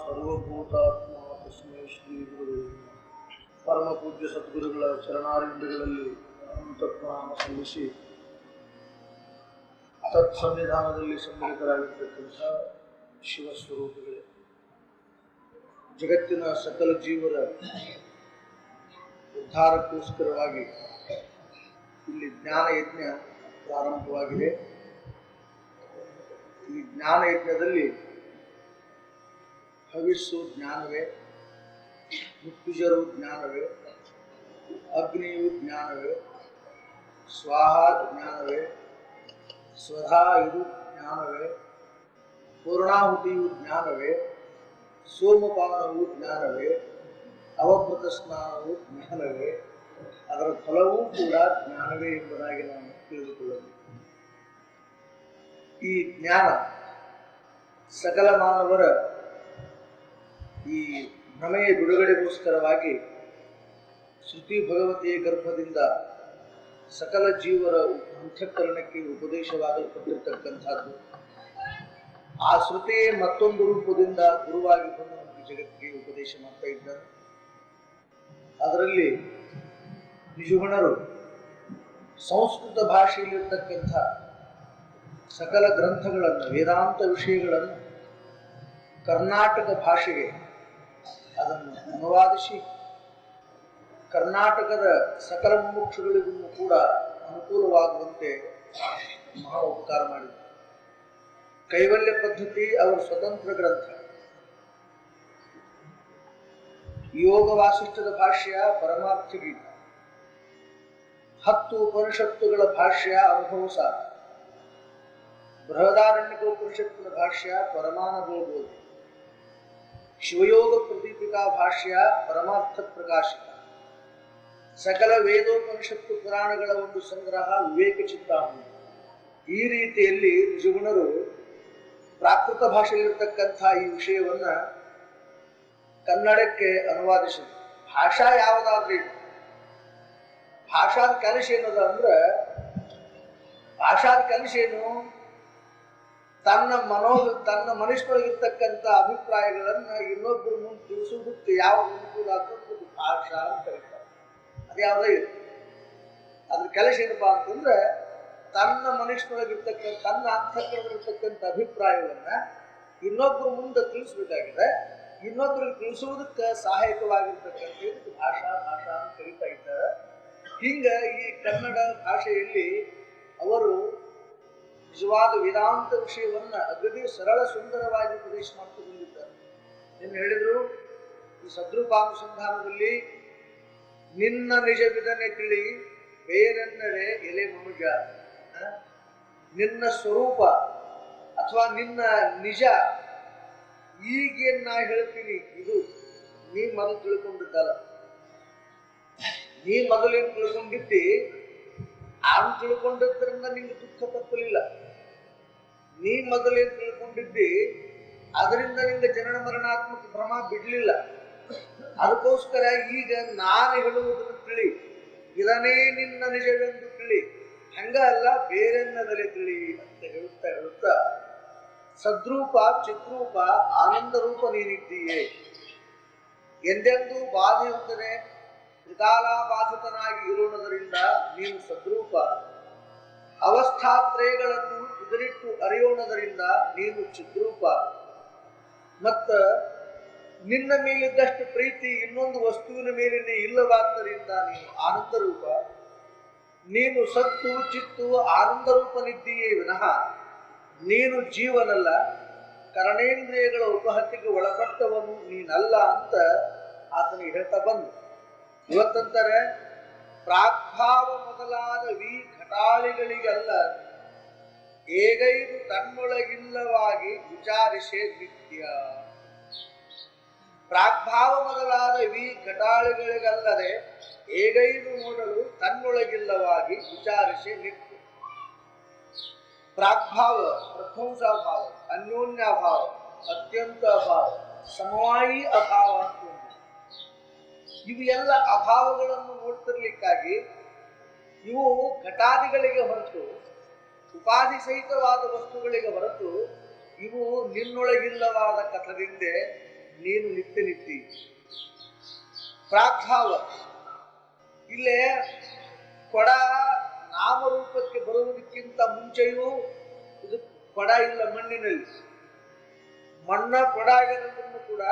ಸರ್ವಭೂತಾತ್ಮ ತಸ್ಮೈ ಶ್ರೀ ಗುರುವೇ ಪರಮ ಪೂಜ್ಯ ಸದ್ಗುರುಗಳ ಚರಣಾರವಿಂದಗಳಲ್ಲಿ ತತ್ವನಾಮ ಸಲ್ಲಿಸಿ ತತ್ಸನ್ನಿಧಾನದಲ್ಲಿ ಸಮ್ಮಿಳಿತರಾಗಿರ್ತಕ್ಕಂಥ ಶಿವಸ್ವರೂಪಿಗಳೇ, ಜಗತ್ತಿನ ಸಕಲ ಜೀವರ ಉದ್ಧಾರಕ್ಕೋಸ್ಕರವಾಗಿ ಇಲ್ಲಿ ಜ್ಞಾನ ಯಜ್ಞ ಪ್ರಾರಂಭವಾಗಿದೆ. ಈ ಜ್ಞಾನ ಯಜ್ಞದಲ್ಲಿ ಹವಿಸ್ಸು ಜ್ಞಾನವೇ, ಮೃತ್ಯುಜರು ಜ್ಞಾನವೇ, ಅಗ್ನಿಯು ಜ್ಞಾನವೇ, ಸ್ವಾಹ ಜ್ಞಾನವೇ, ಸ್ವಧಾ ಇದು ಜ್ಞಾನವೇ, ಪೂರ್ಣಾಹುತಿಯು ಜ್ಞಾನವೇ, ಸೋಮಪಾನವು ಜ್ಞಾನವೇ, ಅವಭೃತ ಸ್ನಾನವು ಜ್ಞಾನವೇ, ಅದರ ಫಲವೂ ಕೂಡ ಜ್ಞಾನವೇ ಎಂಬುದಾಗಿ ನಾವು ತಿಳಿದುಕೊಳ್ಳಬೇಕು. ಈ ಜ್ಞಾನ ಸಕಲ ಮಾನವರ ಈ ಭ್ರಮೆಯ ಬಿಡುಗಡೆಗೋಸ್ಕರವಾಗಿ ಶ್ರುತಿ ಭಗವತಿಯ ಗರ್ಭದಿಂದ ಸಕಲ ಜೀವರ ಅಂತಃಕರಣಕ್ಕೆ ಉಪದೇಶವಾಗಲ್ಪಟ್ಟಿರ್ತಕ್ಕಂಥದ್ದು. ಆ ಶ್ರುತಿಯೇ ಮತ್ತೊಂದು ರೂಪದಿಂದ ಗುರುವಾಗಿ ಬಂದು ನಮಗೆ ಜಗತ್ತಿಗೆ ಉಪದೇಶ ಮಾಡ್ತಾ ಇದ್ದಾರೆ. ಅದರಲ್ಲಿ ನಿಜಗುಣರು ಸಂಸ್ಕೃತ ಭಾಷೆಯಲ್ಲಿರ್ತಕ್ಕಂಥ ಸಕಲ ಗ್ರಂಥಗಳನ್ನು, ವೇದಾಂತ ವಿಷಯಗಳನ್ನು ಕರ್ನಾಟಕ ಭಾಷೆಗೆ ಅದನ್ನು ಅನುವಾದಿಸಿ ಕರ್ನಾಟಕದ ಸಕಲ ಮುಮುಕ್ಷುಗಳಿಗೂ ಕೂಡ ಅನುಕೂಲವಾಗುವಂತೆ ಮಹಾ ಉಪಕಾರ ಮಾಡಿದರು. ಕೈವಲ್ಯ ಪದ್ಧತಿ ಅವರ ಸ್ವತಂತ್ರ ಗ್ರಂಥ, ಯೋಗ ವಾಸಿಷ್ಠದ ಭಾಷ್ಯ ಪರಮಾರ್ಥ ಗೀತ, 10 ಉಪನಿಷತ್ತುಗಳ ಭಾಷ್ಯ ಅನುಭವ ಸಾರ, ಬೃಹದಾರಣ್ಯಕ ಉಪನಿಷತ್ತಿನ ಭಾಷ್ಯ ಪರಮಾನುಭವ, ಶಿವಯೋಗ ಪ್ರದೀಪಿಕಾ ಭಾಷ್ಯ ಪರಮಾರ್ಥ ಪ್ರಕಾಶಿತ, ಸಕಲ ವೇದೋಪನಿಷತ್ತು ಪುರಾಣಗಳ ಒಂದು ಸಂಗ್ರಹ ವಿವೇಕ ಚಿಂತಾಮಣಿ. ಈ ರೀತಿಯಲ್ಲಿ ನಿಜಗುಣರು ಪ್ರಾಕೃತ ಭಾಷೆಯಲ್ಲಿರ್ತಕ್ಕಂಥ ಈ ವಿಷಯವನ್ನ ಕನ್ನಡಕ್ಕೆ ಅನುವಾದಿಸಿದರು. ಭಾಷಾ ಯಾವುದಾದ್ರೂ ಭಾಷಾದ ಕೆಲಸ ಏನದ ಅಂದ್ರೆ, ಭಾಷಾದ ಕೆಲಸ ಏನು, ತನ್ನ ಮನುಷ್ಯನೊಳಗಿರ್ತಕ್ಕಂಥ ಅಭಿಪ್ರಾಯಗಳನ್ನ ಇನ್ನೊಬ್ಬರ ಮುಂದೆ ತಿಳಿಸುವುದಕ್ಕೆ ಯಾವ ಅನುಕೂಲ ಆಗ್ತದೆ ಭಾಷಾ ಅಂತ ಕರೀತಾರೆ. ಅದು ಯಾವುದೇ ಇದೆ, ಅದ್ರ ಕೆಲಸ ಏನಪ್ಪಾ ಅಂತಂದ್ರೆ, ತನ್ನ ಮನುಷ್ಯನೊಳಗಿರ್ತಕ್ಕಂಥ ತನ್ನ ಅಂತಃಕರಣದಲ್ಲಿರ್ತಕ್ಕಂಥ ಅಭಿಪ್ರಾಯವನ್ನ ಇನ್ನೊಬ್ಬರ ಮುಂದೆ ತಿಳಿಸ್ಬೇಕಾಗಿದೆ. ಇನ್ನೊಬ್ಬರಿಗೆ ತಿಳಿಸುವುದಕ್ಕೆ ಸಹಾಯಕವಾಗಿರ್ತಕ್ಕಂಥ ಇದಕ್ಕೆ ಭಾಷಾ ಅಂತ ಕರೀತಾ ಇದ್ದಾರೆ. ಹಿಂಗ ಈ ಕನ್ನಡ ಭಾಷೆಯಲ್ಲಿ ಅವರು ನಿಜವಾದ ವೇದಾಂತ ವಿಷಯವನ್ನ ಅಗದಿ ಸರಳ ಸುಂದರವಾಗಿ ಉಪದೇಶ ಮಾಡ್ತಾ ಬಂದಿದ್ದಾರೆ. ಏನು ಹೇಳಿದ್ರು, ಈ ಸದ್ರೂಪಾನುಸಂಧಾನದಲ್ಲಿ ನಿನ್ನ ನಿಜವಿದನೆ ತಿಳಿ ಬೇರೆನ್ನರೆ ಎಲೆ ಮನುಜ, ನಿನ್ನ ಸ್ವರೂಪ ಅಥವಾ ನಿನ್ನ ನಿಜ ಈಗೇನ್ ನಾ ಹೇಳ್ತೀನಿ ಇದು ನೀ ಮೊದಲು ತಿಳ್ಕೊಂಡಿದ್ದಲ್ಲ. ನೀ ಮೊದಲೇನು ತಿಳ್ಕೊಂಡಿದ್ದಿ, ಆನ್ ತಿಳ್ಕೊಂಡಿದ್ದರಿಂದ ನಿಂಗೆ ದುಃಖ ತಪ್ಪಲಿಲ್ಲ. ನೀ ಮೊದಲೇನು ತಿಳ್ಕೊಂಡಿದ್ದಿ, ಅದರಿಂದ ನಿಂಗೆ ಜನನ ಮರಣಾತ್ಮಕ ಭ್ರಮ ಬಿಡ್ಲಿಲ್ಲ. ಅದಕ್ಕೋಸ್ಕರ ಈಗ ನಾನು ಹೇಳುವುದನ್ನು ತಿಳಿ, ಇದನ್ನೇ ನಿನ್ನ ನಿಜವೆಂದು ತಿಳಿ, ಹಂಗ ಅಲ್ಲ ಬೇರೆನ್ನದಲೆ ತಿಳಿ ಅಂತ ಹೇಳುತ್ತಾ ಸದ್ರೂಪ ಚಿತ್ರೂಪ ಆನಂದ ರೂಪ ನೀನಿದ್ದೀಯೇ, ಎಂದೆಂದೂ ಬಾಧೆಯುತ್ತದೆ ತ್ರಿಕಾಲ ಬಾಧಿತನಾಗಿ ಇರೋಣದರಿಂದ ನೀನು ಸದ್ರೂಪ, ಅವಸ್ಥಾತ್ರಯಗಳನ್ನು ಇದರಿಟ್ಟು ಅರಿಯೋಣದರಿಂದ ನೀನು ಚಿದ್ರೂಪ, ಮತ್ತ ನಿನ್ನ ಮೇಲಿದ್ದಷ್ಟು ಪ್ರೀತಿ ಇನ್ನೊಂದು ವಸ್ತುವಿನ ಮೇಲಿನ ಇಲ್ಲವಾದ್ದರಿಂದ ನೀನು ಆನಂದ ರೂಪ, ನೀನು ಸತ್ತು ಚಿತ್ತು ಆನಂದ ರೂಪನಿದ್ದೀಯೇ ವಿನಃ ನೀನು ಜೀವನಲ್ಲ, ಕರ್ಣೇಂದ್ರಿಯಗಳ ಉಪಹತಿಗೆ ಒಳಪಟ್ಟವನು ನೀನಲ್ಲ ಅಂತ ಆತನಿಗೆ ಹೇಳ್ತಾ ಬಂದು ಇವತ್ತಂತಾರೆ ಪ್ರಾಗ್ಭಾವ ಮೊದಲಾದ ಘಟಾಳಿಗಳಿಗೆಲ್ಲ ಏಗೈದು ತನ್ನೊಳಗಿಲ್ಲವಾಗಿ ವಿಚಾರಿಸೇ ನಿತ್ಯ. ಪ್ರಾಗ್ಭಾವ ಮೊದಲಾದ ಘಟಾಳಿಗಳಿಗಲ್ಲದೆ ಏಗೈದು ನೋಡಲು ತನ್ನೊಳಗಿಲ್ಲವಾಗಿ ವಿಚಾರಿಸೇ ನಿತ್ಯ. ಪ್ರಾಗ್ಭಾವ, ಪ್ರಧ್ವಂಸಾಭಾವ, ಅನ್ಯೋನ್ಯಾಭಾವ, ಅತ್ಯಂತ ಅಭಾವ, ಸಮವಾಯಿ ಅಭಾವ ಅಂತ ಇವು ಎಲ್ಲ ಅಭಾವಗಳನ್ನು ನೋಡ್ತಿರ್ಲಿಕ್ಕಾಗಿ ಇವು ಘಟಾದಿಗಳಿಗೆ ಹೊರತು, ಉಪಾಧಿ ಸಹಿತವಾದ ವಸ್ತುಗಳಿಗೆ ಹೊರತು ಇವು ನಿನ್ನೊಳಗಿಲ್ಲವಾದ ಕಥದಿಂದ ನೀನು ನಿತ್ಯ ನಿತ್ತಿ. ಪ್ರಾಗ್ಭಾವ ಇಲ್ಲೇ ಕೊಡ ನಾಮರೂಪಕ್ಕೆ ಬರುವುದಕ್ಕಿಂತ ಮುಂಚೆಯೂ ಇದು ಕೊಡ ಇಲ್ಲ ಮಣ್ಣಿನಲ್ಲಿ. ಮಣ್ಣ ಕೊಡ ಆಗಿರೋದ್ರೂ ಕೂಡ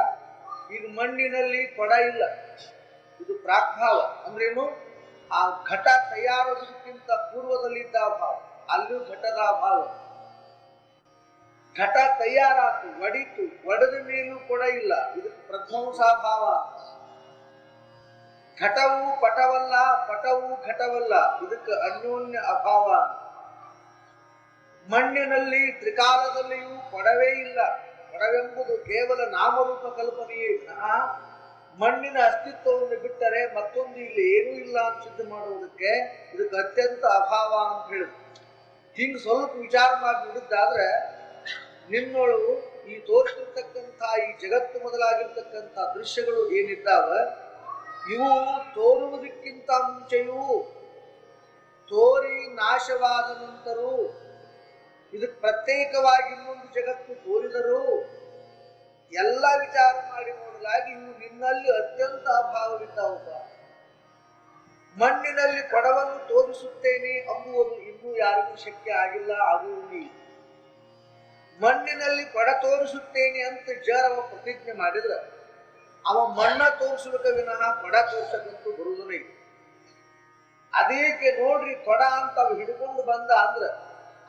ಈಗ ಮಣ್ಣಿನಲ್ಲಿ ಕೊಡ ಇಲ್ಲ. ಇದು ಪ್ರಾಗ್ಭಾವ ಅಂದ್ರೇನು? ಆ ಘಟ ತಯಾರಾಗೋದಕ್ಕಿಂತ ಪೂರ್ವದಲ್ಲಿದ್ದ ಅಭಾವ, ಅಲ್ಲೂ ಘಟದ ಅಭಾವ. ಘಟ ತಯಾರಾತು, ಒಡಿತು, ಒಡೆದ ಮೇಲೂ ಕೊಡ ಇಲ್ಲ. ಇದು ಪ್ರಧ್ವಂಸಾಭಾವ. ಘಟವು ಪಟವಲ್ಲ, ಪಟವು ಘಟವಲ್ಲ, ಇದಕ್ಕೆ ಅನ್ಯೋನ್ಯ ಅಭಾವ. ಮಣ್ಣಿನಲ್ಲಿ ತ್ರಿಕಾಲದಲ್ಲಿಯೂ ಕೊಡವೇ ಇಲ್ಲ. ಕೊಡವೆಂಬುದು ಕೇವಲ ನಾಮರೂಪ ಕಲ್ಪನೆಯೇ ವಿನಃ ಮಣ್ಣಿನ ಅಸ್ತಿತ್ವವನ್ನು ಬಿಟ್ಟರೆ ಮತ್ತೊಂದು ಇಲ್ಲಿ ಏನೂ ಇಲ್ಲ ಅಂತ ಸಿದ್ಧ ಮಾಡುವುದಕ್ಕೆ ಇದಕ್ಕೆ ಅತ್ಯಂತ ಅಭಾವ ಅಂತ ಹೇಳಿದ್ರು. ಹಿಂಗೆ ಸ್ವಲ್ಪ ವಿಚಾರ ಮಾಡಿ ನೋಡಿದ್ದಾದ್ರೆ ನಿನ್ನೊಳು ಈ ತೋರಿಸಿರ್ತಕ್ಕಂಥ ಈ ಜಗತ್ತು ಮೊದಲಾಗಿರ್ತಕ್ಕಂಥ ದೃಶ್ಯಗಳು ಏನಿದ್ದಾವ ಇವು ತೋರುವುದಕ್ಕಿಂತ ಮುಂಚೆಯೂ ತೋರಿ ನಾಶವಾದ ನಂತರೂ ಇದಕ್ಕೆ ಪ್ರತ್ಯೇಕವಾಗಿ ಇನ್ನೊಂದು ಜಗತ್ತು ತೋರಿದರೂ ಎಲ್ಲ ವಿಚಾರ ಮಾಡಿ ನೋಡಲಾಗಿ ಇವು ನಿನ್ನಲ್ಲಿ ಅತ್ಯಂತ ಅಭಾವವಿದ್ದಾವಪ್ಪ. ಮಣ್ಣಿನಲ್ಲಿ ಕೊಡವನ್ನು ತೋರಿಸುತ್ತೇನೆ ಅಂಬುವುದು ಇನ್ನೂ ಯಾರಿಗೂ ಶಕ್ಯ ಆಗಿಲ್ಲ, ಆಗುವುದಿಲ್ಲ. ಮಣ್ಣಿನಲ್ಲಿ ಕೊಡ ತೋರಿಸುತ್ತೇನೆ ಅಂತ ಜರವ ಪ್ರತಿಜ್ಞೆ ಮಾಡಿದ್ರೆ ಅವ ಮಣ್ಣ ತೋರಿಸಬೇಕ ವಿನಃ ಕೊಡ ತೋರ್ಸಕ್ಕಂತೂ ಬರುವುದೇ. ಅದೇಕೆ ನೋಡ್ರಿ ಕೊಡ ಅಂತ ಅವ ಹಿಡ್ಕೊಂಡು ಬಂದ ಅಂದ್ರ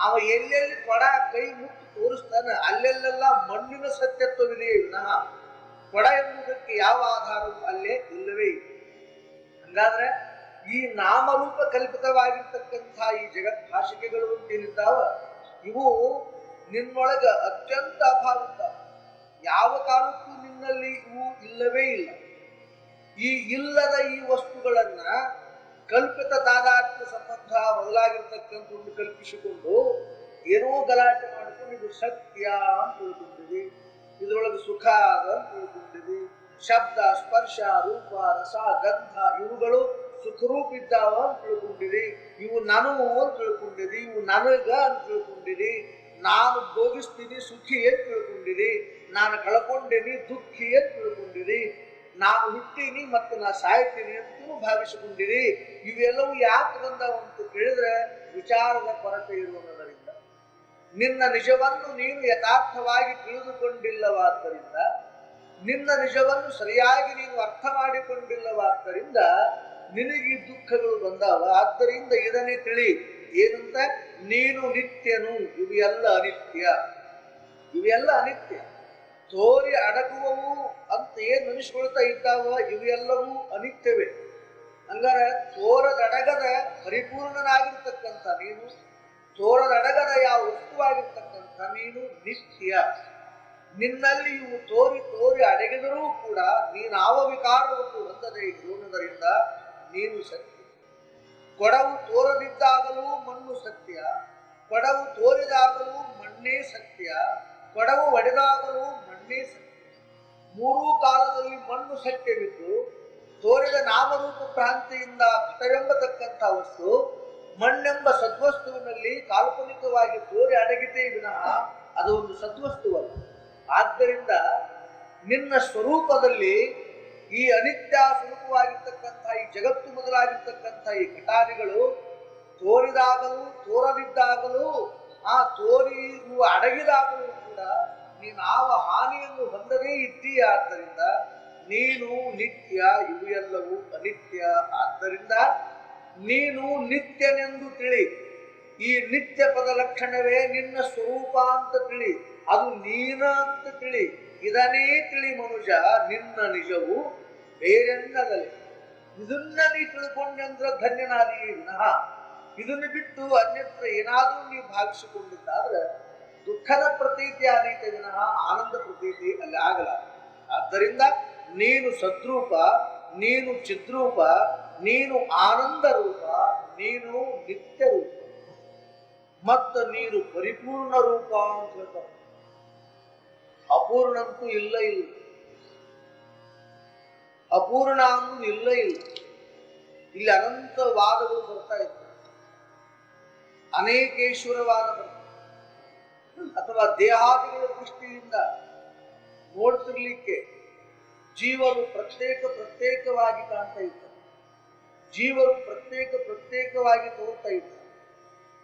ಅವ ಎಲ್ಲೆಲ್ಲಿ ಕೊಡ ಕೈ ಮುಟ್ಟು ತೋರಿಸ್ತಾನೆ ಅಲ್ಲೆಲ್ಲೆಲ್ಲ ಮಣ್ಣಿನ ಸತ್ಯತ್ವವಿದೆಯೇ ವಿನಃ ಕೊಡ ಎಂಬುದಕ್ಕೆ ಯಾವ ಆಧಾರವೂ ಅಲ್ಲೇ ಇಲ್ಲವೇ ಇಲ್ಲ. ಹಂಗಾದ್ರೆ ಈ ನಾಮರೂಪ ಕಲ್ಪಿತವಾಗಿರ್ತಕ್ಕಂಥ ಈ ಜಗತ್ ಭಾಷಿಕೆಗಳು ಅಂತೇನಿದ್ದಾವ ಇವು ನಿನ್ನೊಳಗ ಅತ್ಯಂತ ಅಭಾವಿತ. ಯಾವ ಕಾಲಕ್ಕೂ ನಿನ್ನಲ್ಲಿ ಇವು ಇಲ್ಲವೇ ಇಲ್ಲ. ಈ ಇಲ್ಲದ ಈ ವಸ್ತುಗಳನ್ನ ಕಲ್ಪಿತ ತಾದಾತ್ಮ್ಯ ಸಂಬಂಧ ಮೊದಲಾಗಿರ್ತಕ್ಕಂಥದ್ದು ಕಲ್ಪಿಸಿಕೊಂಡು ಏನೋ ಗಲಾಟೆ ಮಾಡಿಕೊಂಡು ಇದು ಸತ್ಯ ಅಂತ ತಿಳ್ಕೊಂಡಿವಿ, ಇದರೊಳಗೆ ಸುಖ ಅದ ಅಂತ ತಿಳ್ಕೊಂಡಿವಿ, ಶಬ್ದ ಸ್ಪರ್ಶ ರೂಪ ರಸ ಗಂಧ ಇವುಗಳು ಸುಖರೂಪ ಇದ್ದಾವ ಅಂತ ತಿಳ್ಕೊಂಡಿರಿ, ಇವು ನನವು ಅಂತ ತಿಳ್ಕೊಂಡಿರಿ, ಇವು ನನಗ ಅಂತ ತಿಳ್ಕೊಂಡಿರಿ, ನಾನು ಭೋಗಿಸ್ತೀನಿ ಸುಖಿ ಅಂತ ತಿಳ್ಕೊಂಡಿರಿ, ನಾನು ಕಳ್ಕೊಂಡೇನಿ ದುಃಖಿ ಅಂತ ತಿಳ್ಕೊಂಡಿರಿ, ನಾನು ಹುಟ್ಟೀನಿ ಮತ್ತು ನಾ ಸಾಯ್ತೀನಿ ಅಂತೂ ಭಾವಿಸಿಕೊಂಡಿರಿ. ಇವೆಲ್ಲವೂ ಯಾಕೆ ಬಂದವ ಅಂತ ಕೇಳಿದ್ರೆ ವಿಚಾರದ ಕೊರತೆ ಇರುವುದರಿಂದ, ನಿನ್ನ ನಿಜವನ್ನು ನೀನು ಯಥಾರ್ಥವಾಗಿ ತಿಳಿದುಕೊಂಡಿಲ್ಲವಾದ್ದರಿಂದ, ನಿನ್ನ ನಿಜವನ್ನು ಸರಿಯಾಗಿ ನೀನು ಅರ್ಥ ಮಾಡಿಕೊಂಡಿಲ್ಲವಾದ್ದರಿಂದ ನಿನಗೆ ಈ ದುಃಖಗಳು ಬಂದಾವ. ಆದ್ದರಿಂದ ಇದನ್ನೇ ತಿಳಿ, ಏನಂತ ನೀನು ನಿತ್ಯನು, ಇವೆಲ್ಲ ಅನಿತ್ಯ, ಇವೆಲ್ಲ ಅನಿತ್ಯ. ತೋರಿ ಅಡಗುವವು ಅಂತ ಏನ್ ಮನುಷ್ಯಗೊಳ್ತಾ ಇದ್ದಾವ ಇವೆಲ್ಲವೂ ಅನಿತ್ಯವೇ. ಹಂಗಾರೆ ತೋರದಡಗದ ಪರಿಪೂರ್ಣನಾಗಿರ್ತಕ್ಕಂಥ ನೀನು, ತೋರದಡಗದ ಯಾವ ವಸ್ತುವಾಗಿರ್ತಕ್ಕಂಥ ನೀನು ನಿತ್ಯ. ನಿನ್ನಲ್ಲಿ ಇವು ತೋರಿ ತೋರಿ ಅಡಗಿದರೂ ಕೂಡ ನೀನಾವ ವಿಕಾರವನ್ನು ಹೊಂದದೆ ಇರುವುದರಿಂದ ನೀನು ಸತ್ಯ. ಕೊಡವು ತೋರದಿದ್ದಾಗಲೂ ಮಣ್ಣು ಸತ್ಯ, ಕೊಡವು ತೋರಿದಾಗಲೂ ಮಣ್ಣೇ ಸತ್ಯ, ಕೊಡವು ಒಡೆದಾಗಲೂ ಮಣ್ಣೇ ಸತ್ಯ. ಮೂರೂ ಕಾಲದಲ್ಲಿ ಮಣ್ಣು ಸತ್ಯವಿದ್ದು ತೋರಿದ ನಾಮರೂಪ ಭ್ರಾಂತಿಯಿಂದ ಘಟವೆಂಬತಕ್ಕಂಥ ವಸ್ತು ಮಣ್ಣೆಂಬ ಸದ್ವಸ್ತುವಿನಲ್ಲಿ ಕಾಲ್ಪನಿಕವಾಗಿ ತೋರಿ ಅಡಗಿತೇ ವಿನಃ ಅದು ಒಂದು ಸದ್ವಸ್ತುವಲ್ಲ. ಆದ್ದರಿಂದ ನಿನ್ನ ಸ್ವರೂಪದಲ್ಲಿ ಈ ಅನಿತ್ಯ ಸ್ವರೂಪವಾಗಿರ್ತಕ್ಕಂಥ ಈ ಜಗತ್ತು ಮೊದಲಾಗಿರ್ತಕ್ಕಂಥ ಈ ಘಟಾದಿಗಳು ತೋರಿದಾಗಲೂ ತೋರದಿದ್ದಾಗಲೂ ಆ ತೋರಿ ಅಡಗಿದಾಗಲೂ ಕೂಡ ನೀನು ಯಾವ ಹಾನಿಯನ್ನು ಹೊಂದದೇ ಇದ್ದೀಯ. ಆದ್ದರಿಂದ ನೀನು ನಿತ್ಯ, ಇವು ಎಲ್ಲವೂ ಅನಿತ್ಯ. ಆದ್ದರಿಂದ ನೀನು ನಿತ್ಯನೆಂದು ತಿಳಿ. ಈ ನಿತ್ಯ ಪದ ಲಕ್ಷಣವೇ ನಿನ್ನ ಸ್ವರೂಪ ಅಂತ ತಿಳಿ, ಅದು ನೀನ ಅಂತ ತಿಳಿ. ಇದನ್ನೇ ತಿಳಿ ಮನುಜ, ನಿನ್ನ ನಿಜವು ಬೇರೆನ್ನದಲೆ. ಇದನ್ನ ನೀ ತಿಳ್ಕೊಂಡ್ರೆ ಧನ್ಯನಾದಿ ವಿನಃ ಇದನ್ನು ಬಿಟ್ಟು ಅನ್ಯತ್ರ ಏನಾದರೂ ನೀವು ಭಾವಿಸಿಕೊಂಡಿದ್ದಾದ್ರೆ ದುಃಖದ ಪ್ರತೀತಿ ಆದೀತೆ ವಿನಃ ಆನಂದ ಪ್ರತೀತಿ ಅಲ್ಲಿ ಆಗಲ್ಲ. ಆದ್ದರಿಂದ ನೀನು ಸದ್ರೂಪ, ನೀನು ಚಿದ್ರೂಪ, ನೀನು ಆನಂದ ರೂಪ, ನೀನು ನಿತ್ಯ ರೂಪ, ಮತ್ತು ನೀನು ಪರಿಪೂರ್ಣ ರೂಪ ಅಂತ ಹೇಳ್ತಾರೆ. ಅಪೂರ್ಣಂತೂ ಇಲ್ಲ, ಅಪೂರ್ಣ ಅನ್ನೋದು ಇಲ್ಲ. ಇಲ್ಲಿ ಅನಂತ ವಾದಗಳು ಬರ್ತಾ ಇತ್ತು, ಅನೇಕೇಶ್ವರವಾದ ಬರ್ತಾ, ಅಥವಾ ದೇಹಾದಿಗಳ ದೃಷ್ಟಿಯಿಂದ ನೋಡ್ತಿರ್ಲಿಕ್ಕೆ ಜೀವರು ಪ್ರತ್ಯೇಕವಾಗಿ ಕಾಣ್ತಾ ಇದ್ದಾರೆ, ಜೀವರು ಪ್ರತ್ಯೇಕವಾಗಿ ತೋರ್ತಾ ಇದ್ದಾರೆ.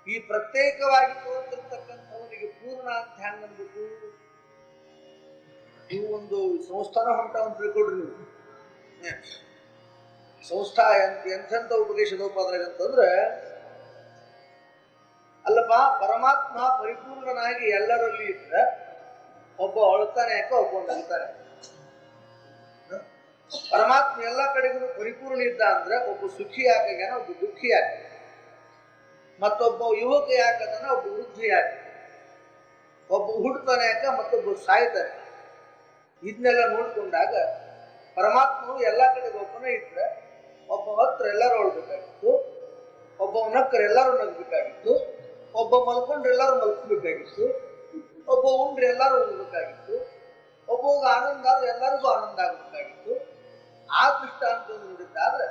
ಈ ಪ್ರತ್ಯೇಕವಾಗಿ ತೋರ್ತಿರ್ತಕ್ಕಂಥವನಿಗೆ ಪೂರ್ಣ ಅಂತ ಹ್ಯಾಂಗ ಅನ್ಬೇಕು? ನೀವು ಒಂದು ಸಂಸ್ಥಾನ ಹೊಂಟ ಅಂತ ತಿಳ್ಕೊಡ್ರಿ. ನೀವು ಸಂಸ್ಥಾ ಎಂಥೆಂಥ ಉಪದೇಶದೋಪಾದ್ರಾಗ ಅಂತಂದ್ರೆ, ಅಲ್ಲಪ್ಪ ಪರಮಾತ್ಮ ಪರಿಪೂರ್ಣನಾಗಿ ಎಲ್ಲರಲ್ಲಿ ಇದ್ರೆ ಒಬ್ಬ ಅಳ್ತಾನೆ ಯಾಕೆ, ಒಬ್ಬ ನಗ್ತಾನೆ. ಪರಮಾತ್ಮ ಎಲ್ಲ ಕಡೆಗೂ ಪರಿಪೂರ್ಣ ಇದ್ದ ಅಂದ್ರೆ ಒಬ್ಬ ಸುಖಿ ಯಾಕಾಗ್ಯಾನ, ಒಬ್ಬ ದುಃಖಿ ಯಾಕೆ, ಮತ್ತೊಬ್ಬ ಯುವಕ ಯಾಕಂದ್ರೆ ಒಬ್ಬ ವೃದ್ಧಿ ಯಾಕೆ, ಒಬ್ಬ ಹುಡ್ತಾನೆ ಯಾಕ, ಮತ್ತೊಬ್ಬ ಸಾಯ್ತಾನೆ. ಇದನ್ನೆಲ್ಲ ನೋಡ್ಕೊಂಡಾಗ ಪರಮಾತ್ಮನು ಎಲ್ಲ ಕಡೆಗೆ ಒಬ್ಬನೇ ಇದ್ರೆ ಒಬ್ಬ ಹತ್ರ ಎಲ್ಲರೂ ಹೊಳ್ಬೇಕಾಗಿತ್ತು, ಒಬ್ಬ ನಕ್ಕರೆ ಎಲ್ಲರೂ ನಗ್ಬೇಕಾಗಿತ್ತು, ಒಬ್ಬ ಮಲ್ಕೊಂಡ್ರೆ ಎಲ್ಲರೂ ಮಲ್ಕೋಬೇಕಾಗಿತ್ತು, ಒಬ್ಬ ಉಂಡ್ರೆ ಎಲ್ಲರೂ ಉಣ್ಬೇಕಾಗಿತ್ತು, ಒಬ್ಬವಾಗ ಆನಂದ ಆದ್ರೆ ಎಲ್ಲರಿಗೂ ಆನಂದ ಆಗಬೇಕಾಗಿತ್ತು. ಆ ದೃಷ್ಟಾಂತ ನೋಡಿದ್ದಾದ್ರೆ